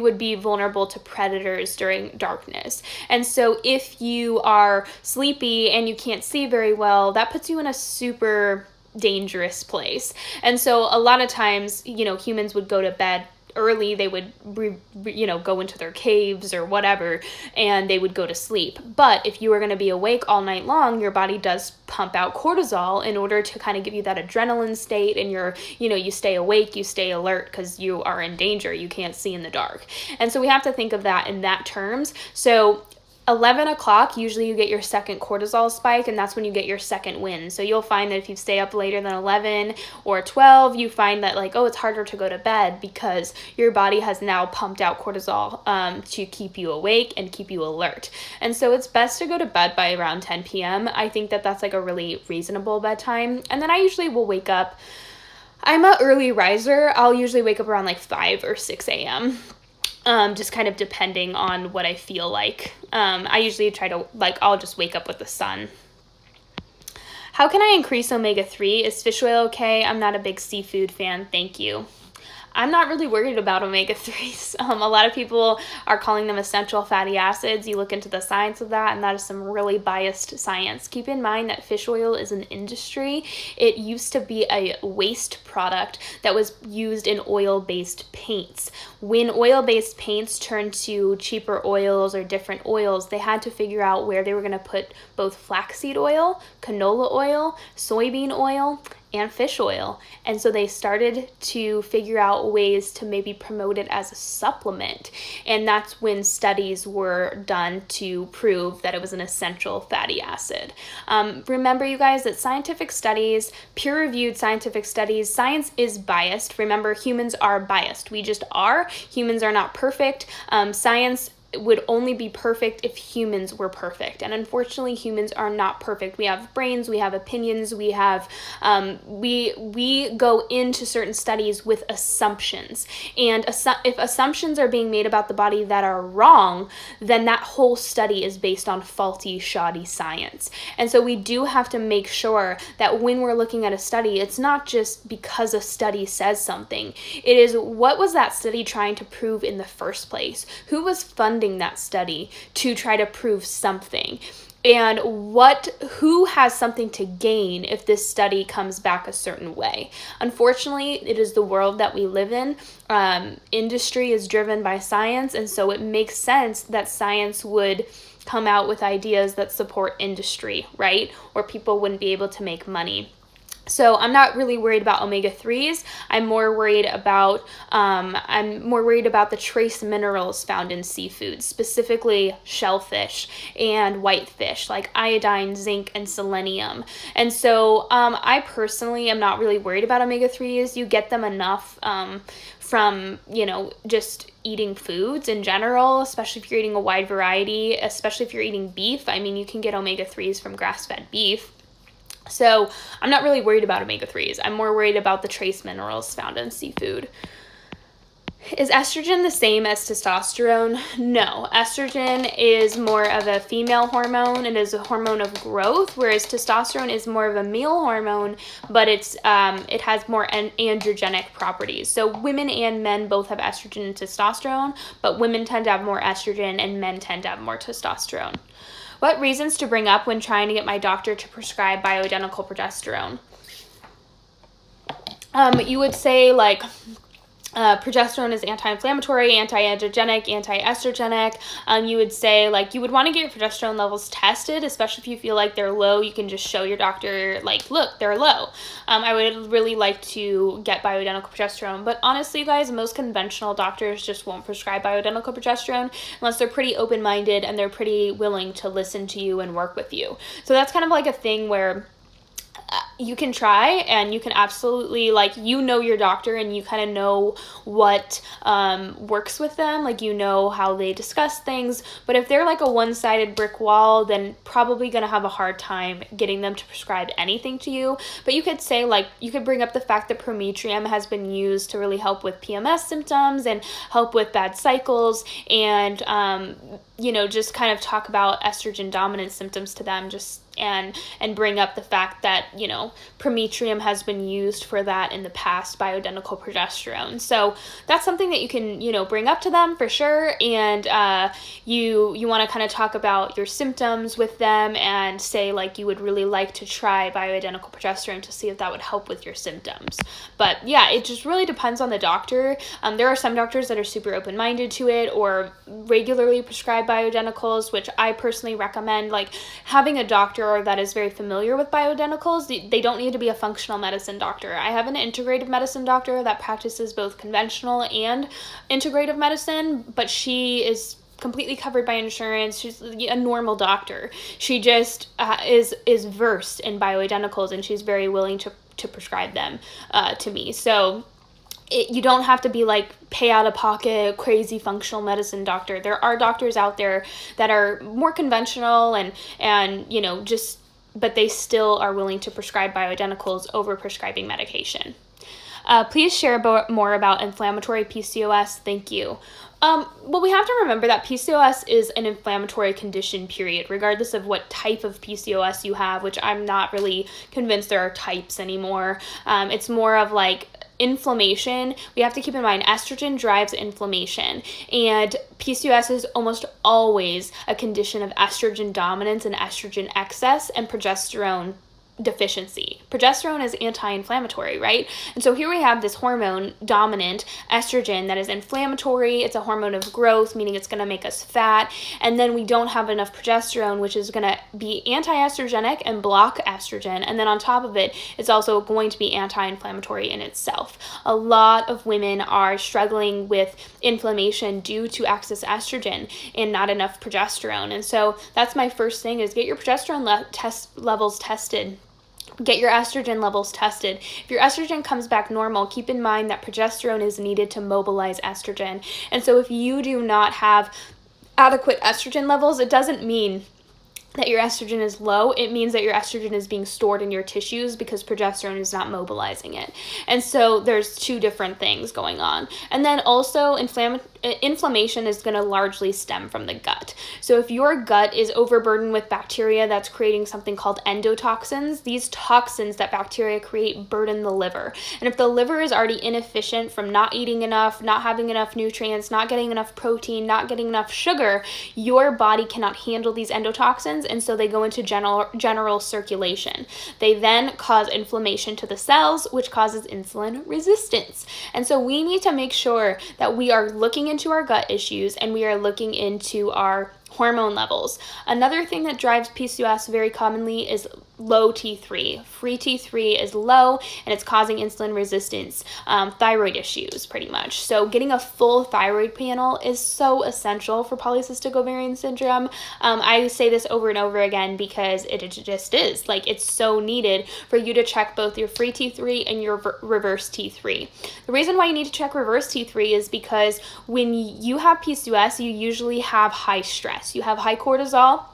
would be vulnerable to predators during darkness. And so if you are sleepy and you can't see very well, that puts you in a super dangerous place. And so a lot of times, humans would go to bed early, they would go into their caves or whatever, and they would go to sleep. But if you are going to be awake all night long, your body does pump out cortisol in order to kind of give you that adrenaline state, and you stay awake, you stay alert because you are in danger, you can't see in the dark. And so we have to think of that in that terms. So 11 o'clock, usually you get your second cortisol spike, and that's when you get your second wind. So you'll find that if you stay up later than 11 or 12, you find that like, oh, it's harder to go to bed because your body has now pumped out cortisol to keep you awake and keep you alert. And so it's best to go to bed by around 10 p.m. I think that that's like a really reasonable bedtime. And then I usually will wake up. I'm an early riser. I'll usually wake up around like 5 or 6 a.m. Just kind of depending on what I feel like. I usually try to, like, I'll just wake up with the sun. How can I increase omega-3? Is fish oil okay? I'm not a big seafood fan. Thank you. I'm not really worried about omega-3s. A lot of people are calling them essential fatty acids. You look into the science of that, and that is some really biased science. Keep in mind that fish oil is an industry. It used to be a waste product that was used in oil-based paints. When oil-based paints turned to cheaper oils or different oils, they had to figure out where they were going to put both flaxseed oil, canola oil, soybean oil, and fish oil. And so they started to figure out ways to maybe promote it as a supplement. And that's when studies were done to prove that it was an essential fatty acid. Remember, you guys, that scientific studies, peer-reviewed scientific studies, science is biased. Remember, humans are biased. We just are. Humans are not perfect. Science would only be perfect if humans were perfect, and unfortunately humans are not perfect. We have brains, we have opinions, we have we go into certain studies with assumptions, and if assumptions are being made about the body that are wrong, then that whole study is based on faulty, shoddy science. And so we do have to make sure that when we're looking at a study, it's not just because a study says something. It is, what was that study trying to prove in the first place? Who was funding that study to try to prove something? And who has something to gain if this study comes back a certain way? Unfortunately, it is the world that we live in. Industry is driven by science, and so it makes sense that science would come out with ideas that support industry, right? Or people wouldn't be able to make money. So I'm not really worried about omega-3s. I'm more worried about the trace minerals found in seafood, specifically shellfish and whitefish, like iodine, zinc, and selenium. And so I personally am not really worried about omega-3s. You get them enough from, just eating foods in general, especially if you're eating a wide variety, especially if you're eating beef. I mean, you can get omega-3s from grass-fed beef. So I'm not really worried about omega-3s. I'm more worried about the trace minerals found in seafood. Is estrogen the same as testosterone? No. Estrogen is more of a female hormone. It is a hormone of growth, whereas testosterone is more of a male hormone, but it has more androgenic properties. So women and men both have estrogen and testosterone, but women tend to have more estrogen and men tend to have more testosterone. What reasons to bring up when trying to get my doctor to prescribe bioidentical progesterone? You would say like progesterone is anti-inflammatory, anti-androgenic, anti-estrogenic. You would say like you would want to get your progesterone levels tested, especially if you feel like they're low. You can just show your doctor like, look, they're low. I would really like to get bioidentical progesterone, but honestly, guys, most conventional doctors just won't prescribe bioidentical progesterone unless they're pretty open-minded and they're pretty willing to listen to you and work with you. So that's kind of like a thing where you can try, and you can absolutely, like, your doctor and you kind of know what works with them, like, how they discuss things. But if they're like a one-sided brick wall, then probably gonna have a hard time getting them to prescribe anything to you. But you could say, like, you could bring up the fact that prometrium has been used to really help with PMS symptoms and help with bad cycles, and just kind of talk about estrogen dominant symptoms to them, and bring up the fact that, prometrium has been used for that in the past, bioidentical progesterone. So that's something that you can, bring up to them for sure. And you want to kind of talk about your symptoms with them and say, like, you would really like to try bioidentical progesterone to see if that would help with your symptoms. But yeah, it just really depends on the doctor. There are some doctors that are super open-minded to it or regularly prescribe bioidenticals, which I personally recommend, like, having a doctor that is very familiar with bioidenticals. They don't need to be a functional medicine doctor. I have an integrative medicine doctor that practices both conventional and integrative medicine, but she is completely covered by insurance. She's a normal doctor. She just is versed in bioidenticals, and she's very willing to prescribe them to me. So you don't have to be like pay out of pocket crazy functional medicine doctor. There are doctors out there that are more conventional and you know, just, but they still are willing to prescribe bioidenticals over prescribing medication. Please share more about inflammatory PCOS. Thank you. Well, we have to remember that PCOS is an inflammatory condition, period, regardless of what type of PCOS you have, which I'm not really convinced there are types anymore. It's more of like inflammation. We have to keep in mind estrogen drives inflammation, and PCOS is almost always a condition of estrogen dominance and estrogen excess and progesterone deficiency. Progesterone is anti-inflammatory, right? And so here we have this hormone dominant estrogen that is inflammatory. It's a hormone of growth, meaning it's going to make us fat. And then we don't have enough progesterone, which is going to be anti-estrogenic and block estrogen. And then on top of it, it's also going to be anti-inflammatory in itself. A lot of women are struggling with inflammation due to excess estrogen and not enough progesterone. And so that's my first thing, is get your progesterone levels tested. Get your estrogen levels tested. If your estrogen comes back normal, keep in mind that progesterone is needed to mobilize estrogen. And so if you do not have adequate estrogen levels, it doesn't mean that your estrogen is low. It means that your estrogen is being stored in your tissues because progesterone is not mobilizing it. And so there's two different things going on. And then also inflammation is going to largely stem from the gut. So if your gut is overburdened with bacteria that's creating something called endotoxins, these toxins that bacteria create burden the liver. And if the liver is already inefficient from not eating enough, not having enough nutrients, not getting enough protein, not getting enough sugar, your body cannot handle these endotoxins, and so they go into general circulation. They then cause inflammation to the cells, which causes insulin resistance. And so we need to make sure that we are looking into our gut issues and we are looking into our hormone levels. Another thing that drives PCOS very commonly is low T3. Free T3 is low and it's causing insulin resistance, thyroid issues pretty much. So getting a full thyroid panel is so essential for polycystic ovarian syndrome. I say this over and over again because it just is. Like, it's so needed for you to check both your free T3 and your reverse T3. The reason why you need to check reverse T3 is because when you have PCOS, you usually have high stress. You have high cortisol,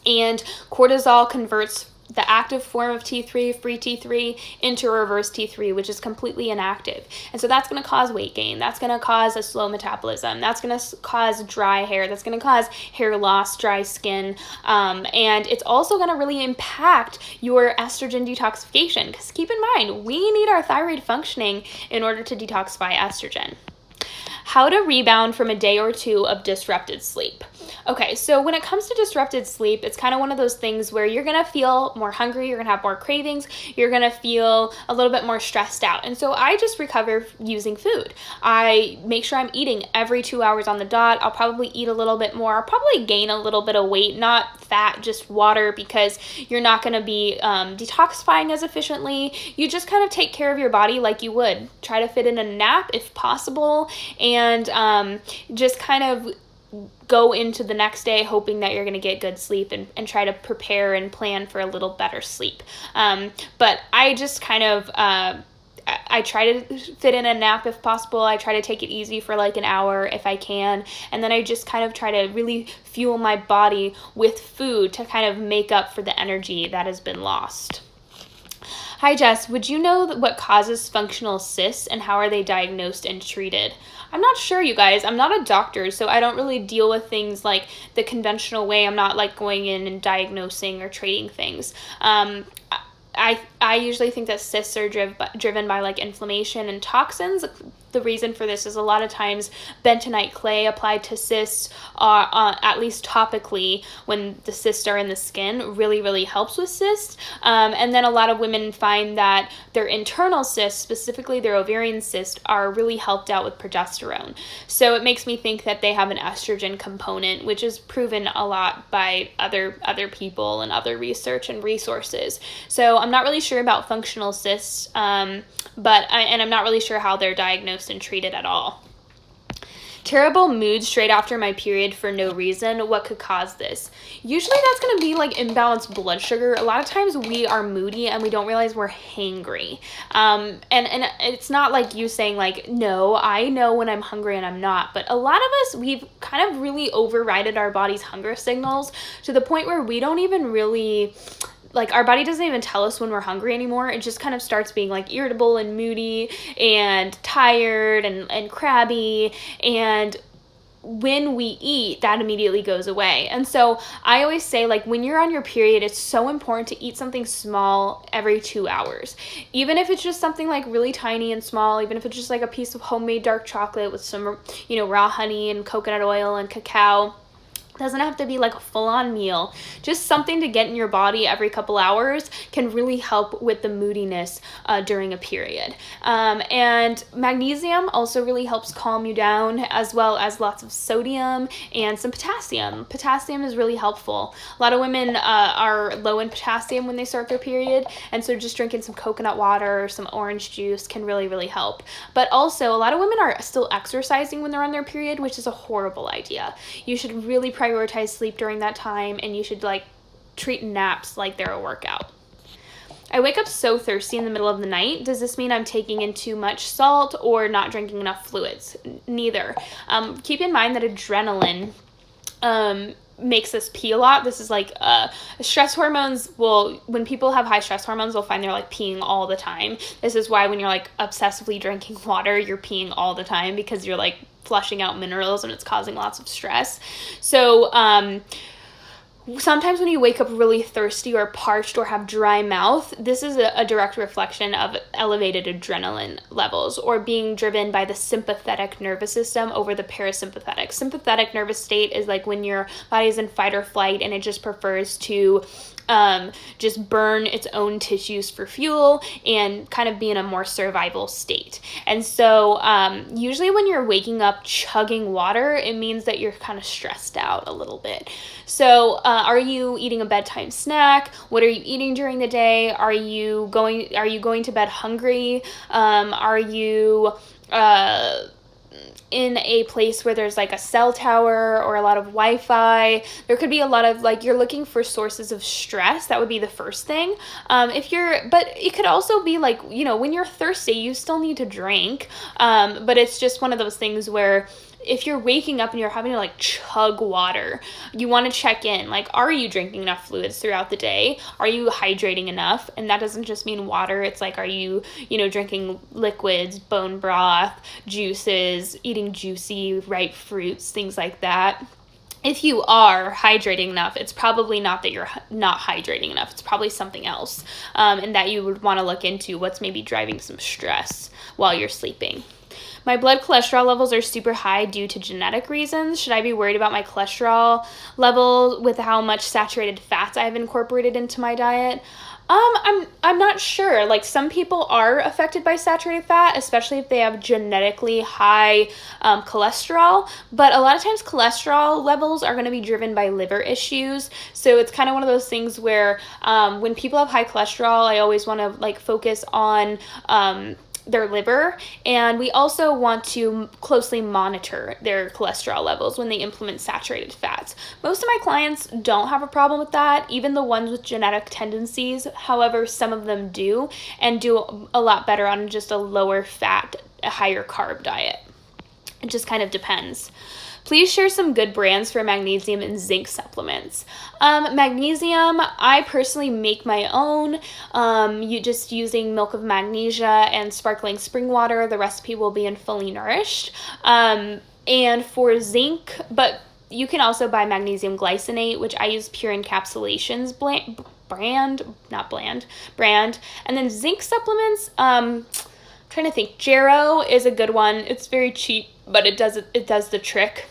and cortisol converts the active form of T3, free T3, into reverse T3, which is completely inactive. And so that's going to cause weight gain. That's going to cause a slow metabolism. That's going to cause dry hair. That's going to cause hair loss, dry skin. And it's also going to really impact your estrogen detoxification, because keep in mind, we need our thyroid functioning in order to detoxify estrogen. How to rebound from a day or two of disrupted sleep. Okay, so when it comes to disrupted sleep, it's kind of one of those things where you're going to feel more hungry, you're going to have more cravings, you're going to feel a little bit more stressed out. And so I just recover using food. I make sure I'm eating every 2 hours on the dot. I'll probably eat a little bit more. I'll probably gain a little bit of weight, not fat, just water, because you're not going to be detoxifying as efficiently. You just kind of take care of your body like you would. Try to fit in a nap if possible, and just kind of go into the next day hoping that you're going to get good sleep, and try to prepare and plan for a little better sleep. But I just kind of, I try to fit in a nap if possible. I try to take it easy for like an hour if I can. And then I just kind of try to really fuel my body with food to kind of make up for the energy that has been lost. Hi Jess, would you know what causes functional cysts and how are they diagnosed and treated? I'm not sure, you guys. I'm not a doctor, so I don't really deal with things like the conventional way. I'm not like going in and diagnosing or treating things. I usually think that cysts are driven by like inflammation and toxins. The reason for this is a lot of times bentonite clay applied to cysts, at least topically when the cysts are in the skin, really helps with cysts. And then a lot of women find that their internal cysts, specifically their ovarian cysts, are really helped out with progesterone. So it makes me think that they have an estrogen component, which is proven a lot by other people and other research and resources. So I'm not really sure about functional cysts, and I'm not really sure how they're diagnosed and treated at all. Terrible mood straight after my period for no reason. What could cause this? Usually that's going to be like imbalanced blood sugar. A lot of times we are moody and we don't realize we're hangry. And it's not like you saying like, no, I know when I'm hungry and I'm not. But a lot of us, we've kind of really overridden our body's hunger signals to the point where we don't even really... Like, our body doesn't even tell us when we're hungry anymore. It just kind of starts being, like, irritable and moody and tired and crabby. And when we eat, that immediately goes away. And so I always say, like, when you're on your period, it's so important to eat something small every 2 hours. Even if it's just something, like, really tiny and small, even if it's just, like, a piece of homemade dark chocolate with some, you know, raw honey and coconut oil and cacao. Doesn't have to be like a full-on meal. Just something to get in your body every couple hours can really help with the moodiness during a period. And magnesium also really helps calm you down, as well as lots of sodium and some potassium. Potassium is really helpful. A lot of women are low in potassium when they start their period, and so just drinking some coconut water or some orange juice can really, really help. But also, a lot of women are still exercising when they're on their period, which is a horrible idea. You should really prioritize sleep during that time, and you should like treat naps like they're a workout. I wake up so thirsty in the middle of the night. Does this mean I'm taking in too much salt or not drinking enough fluids? Neither. Keep in mind that adrenaline makes us pee a lot. This is like stress hormones when people have high stress hormones, they'll find they're like peeing all the time. This is why when you're like obsessively drinking water, you're peeing all the time, because you're like flushing out minerals and it's causing lots of stress. So sometimes when you wake up really thirsty or parched or have dry mouth, this is a direct reflection of elevated adrenaline levels or being driven by the sympathetic nervous system over the parasympathetic. Sympathetic nervous state is like when your body is in fight or flight and it just prefers to just burn its own tissues for fuel and kind of be in a more survival state. And so usually when you're waking up chugging water, it means that you're kind of stressed out a little bit. So are you eating a bedtime snack? What are you eating during the day? Are you going to bed hungry? Are you in a place where there's like a cell tower or a lot of Wi-Fi? There could be a lot of like, you're looking for sources of stress. That would be the first thing. But it could also be like, you know, when you're thirsty, you still need to drink. But it's just one of those things where if you're waking up and you're having to like chug water, you want to check in. Like, are you drinking enough fluids throughout the day? Are you hydrating enough? And that doesn't just mean water. It's like, are you, drinking liquids, bone broth, juices, eating juicy, ripe fruits, things like that? If you are hydrating enough, it's probably not that you're not hydrating enough. It's probably something else, and that you would want to look into what's maybe driving some stress while you're sleeping. My blood cholesterol levels are super high due to genetic reasons. Should I be worried about my cholesterol level with how much saturated fats I've incorporated into my diet? I'm not sure. Like, some people are affected by saturated fat, especially if they have genetically high cholesterol. But a lot of times cholesterol levels are going to be driven by liver issues. So it's kind of one of those things where when people have high cholesterol, I always want to like focus on their liver, and we also want to closely monitor their cholesterol levels when they implement saturated fats. Most of my clients don't have a problem with that, even the ones with genetic tendencies. However, some of them do, and do a lot better on just a lower fat, a higher carb diet. It just kind of depends. Please share some good brands for magnesium and zinc supplements. Magnesium, I personally make my own. You just using milk of magnesia and sparkling spring water. The recipe will be in Fully Nourished. And for zinc, but you can also buy magnesium glycinate, which I use Pure Encapsulations brand. And then zinc supplements, trying to think. Jarrow is a good one. It's very cheap, but it does the trick.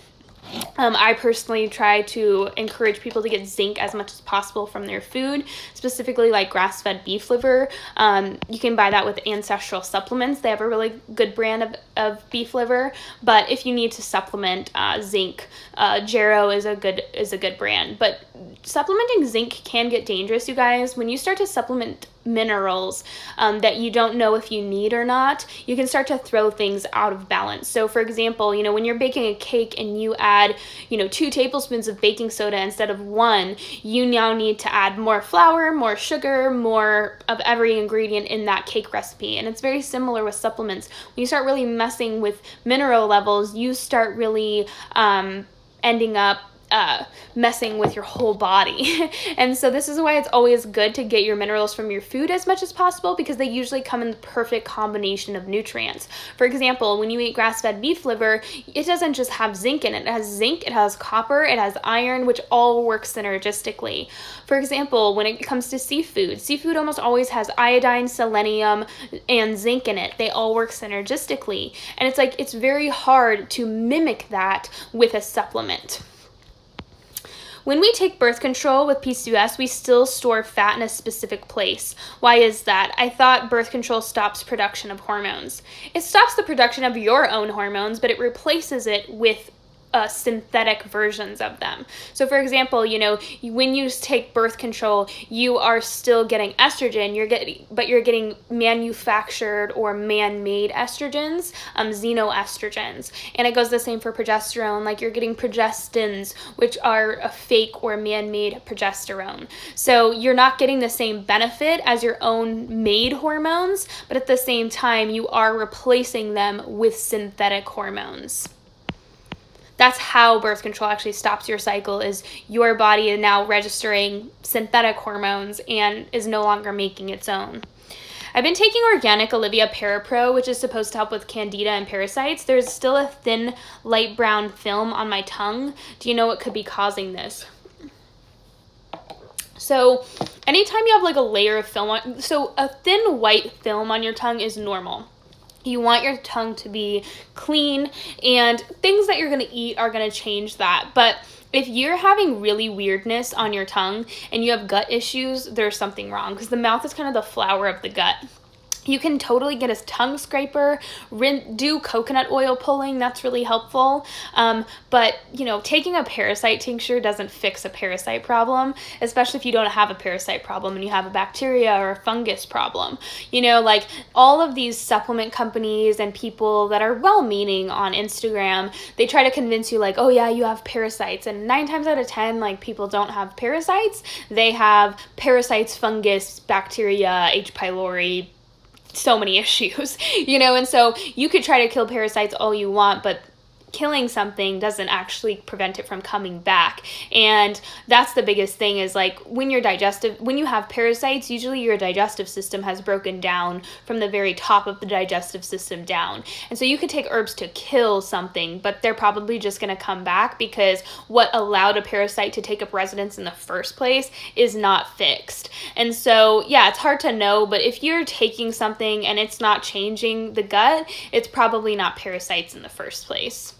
I personally try to encourage people to get zinc as much as possible from their food, specifically like grass-fed beef liver. You can buy that with Ancestral Supplements. They have a really good brand of beef liver, but if you need to supplement zinc, Jarrow is a good brand. But supplementing zinc can get dangerous, you guys. When you start to supplement minerals that you don't know if you need or not, you can start to throw things out of balance. So for example, when you're baking a cake and you add 2 tablespoons of baking soda instead of 1, you now need to add more flour, more sugar, more of every ingredient in that cake recipe. And it's very similar with supplements. When you start really messing with mineral levels, you start really ending up messing with your whole body. And so this is why it's always good to get your minerals from your food as much as possible, because they usually come in the perfect combination of nutrients. For example, when you eat grass-fed beef liver, it doesn't just have zinc in it. It has zinc, it has copper, it has iron, which all work synergistically. For example, when it comes to seafood almost always has iodine, selenium, and zinc in it. They all work synergistically. And it's very hard to mimic that with a supplement. When we take birth control with PCOS, we still store fat in a specific place. Why is that? I thought birth control stops production of hormones. It stops the production of your own hormones, but it replaces it with synthetic versions of them. So for example, when you take birth control, you are still getting estrogen, but you're getting manufactured or man-made estrogens, xenoestrogens. And it goes the same for progesterone, like you're getting progestins, which are a fake or man-made progesterone. So you're not getting the same benefit as your own made hormones, but at the same time, you are replacing them with synthetic hormones. That's how birth control actually stops your cycle, is your body is now registering synthetic hormones and is no longer making its own. I've been taking organic Olivia Parapro, which is supposed to help with candida and parasites. There's still a thin light brown film on my tongue. Do you know what could be causing this? So anytime you have a layer of film so a thin white film on your tongue is normal. You want your tongue to be clean, and things that you're going to eat are going to change that. But if you're having really weirdness on your tongue and you have gut issues, there's something wrong, because the mouth is kind of the flower of the gut. You can totally get a tongue scraper, do coconut oil pulling, that's really helpful. But, taking a parasite tincture doesn't fix a parasite problem, especially if you don't have a parasite problem and you have a bacteria or a fungus problem. All of these supplement companies and people that are well-meaning on Instagram, they try to convince you oh yeah, you have parasites. And 9 times out of 10, people don't have parasites. They have parasites, fungus, bacteria, H. pylori, so many issues, and so you could try to kill parasites all you want, but killing something doesn't actually prevent it from coming back. And that's the biggest thing, is when you have parasites, usually your digestive system has broken down from the very top of the digestive system down. And so you could take herbs to kill something, but they're probably just going to come back, because what allowed a parasite to take up residence in the first place is not fixed. And so, yeah, it's hard to know, but if you're taking something and it's not changing the gut, it's probably not parasites in the first place.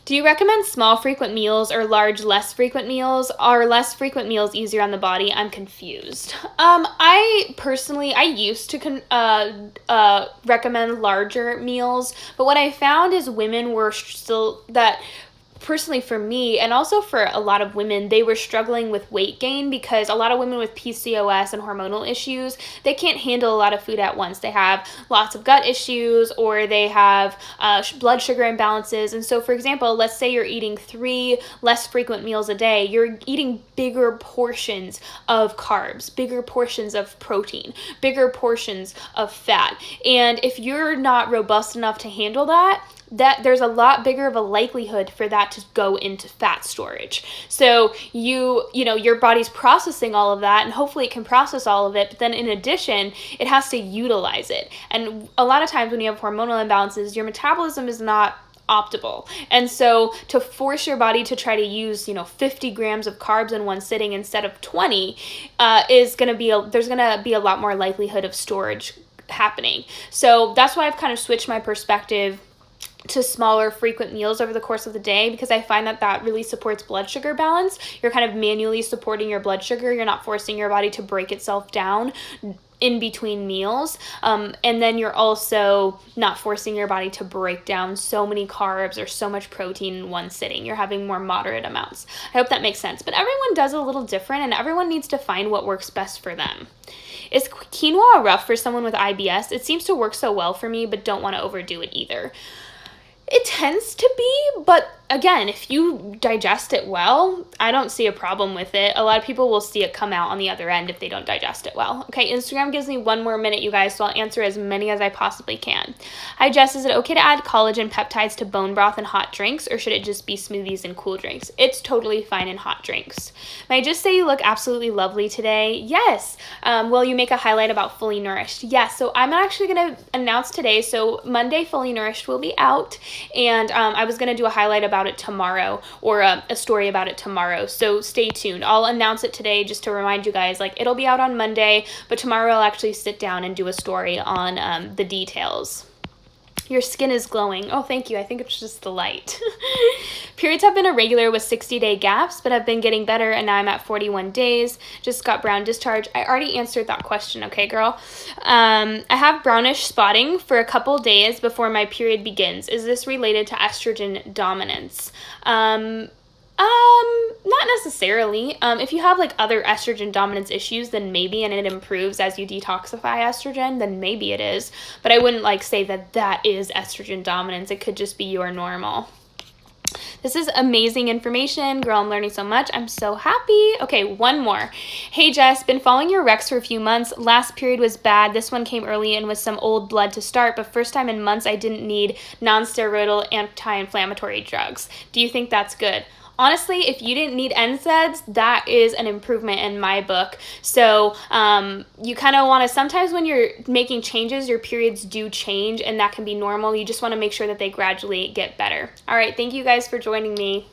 Do you recommend small frequent meals or large less frequent meals? Are less frequent meals easier on the body? I'm confused. I used to recommend larger meals, but what I found is women were still that. Personally for me, and also for a lot of women, they were struggling with weight gain, because a lot of women with PCOS and hormonal issues, they can't handle a lot of food at once. They have lots of gut issues, or they have blood sugar imbalances. And so, for example, let's say you're eating 3 less frequent meals a day. You're eating bigger portions of carbs, bigger portions of protein, bigger portions of fat. And if you're not robust enough to handle that there's a lot bigger of a likelihood for that to go into fat storage. So your body's processing all of that, and hopefully it can process all of it, but then in addition, it has to utilize it. And a lot of times when you have hormonal imbalances, your metabolism is not optimal. And so to force your body to try to use, 50 grams of carbs in one sitting instead of 20 there's going to be a lot more likelihood of storage happening. So that's why I've kind of switched my perspective to smaller frequent meals over the course of the day, because I find that really supports blood sugar balance. You're kind of manually supporting your blood sugar. You're not forcing your body to break itself down in between meals. And then you're also not forcing your body to break down so many carbs or so much protein in one sitting. You're having more moderate amounts. I hope that makes sense. But everyone does a little different, and everyone needs to find what works best for them. Is quinoa rough for someone with IBS? It seems to work so well for me, but don't want to overdo it either. It tends to be, but again, if you digest it well, I don't see a problem with it. A lot of people will see it come out on the other end if they don't digest it well. Okay, Instagram gives me 1 more minute, you guys, so I'll answer as many as I possibly can. Hi, Jess. Is it okay to add collagen peptides to bone broth and hot drinks, or should it just be smoothies and cool drinks? It's totally fine in hot drinks. May I just say you look absolutely lovely today? Yes. Will you make a highlight about Fully Nourished? Yes. So I'm actually going to announce today. So Monday, Fully Nourished will be out, and I was going to do a highlight about it tomorrow, or a story about it tomorrow, so stay tuned. I'll announce it today just to remind you guys, like, it'll be out on Monday, but tomorrow I'll actually sit down and do a story on the details. Your skin is glowing. Oh, thank you. I think it's just the light. Periods have been irregular with 60-day gaps, but have been getting better, and now I'm at 41 days. Just got brown discharge. I already answered that question, okay, girl? I have brownish spotting for a couple days before my period begins. Is this related to estrogen dominance? Not necessarily. If you have like other estrogen dominance issues, then maybe, and it improves as you detoxify estrogen, then maybe it is. But I wouldn't like say that that is estrogen dominance. It could just be your normal. This is amazing information. Girl, I'm learning so much. I'm so happy. Okay, 1 more. Hey, Jess, been following your Rex for a few months. Last period was bad. This one came early and with some old blood to start, but first time in months I didn't need non-steroidal anti-inflammatory drugs. Do you think that's good? Honestly, if you didn't need NSAIDs, that is an improvement in my book. So you kind of want to, sometimes when you're making changes, your periods do change, and that can be normal. You just want to make sure that they gradually get better. All right, thank you guys for joining me.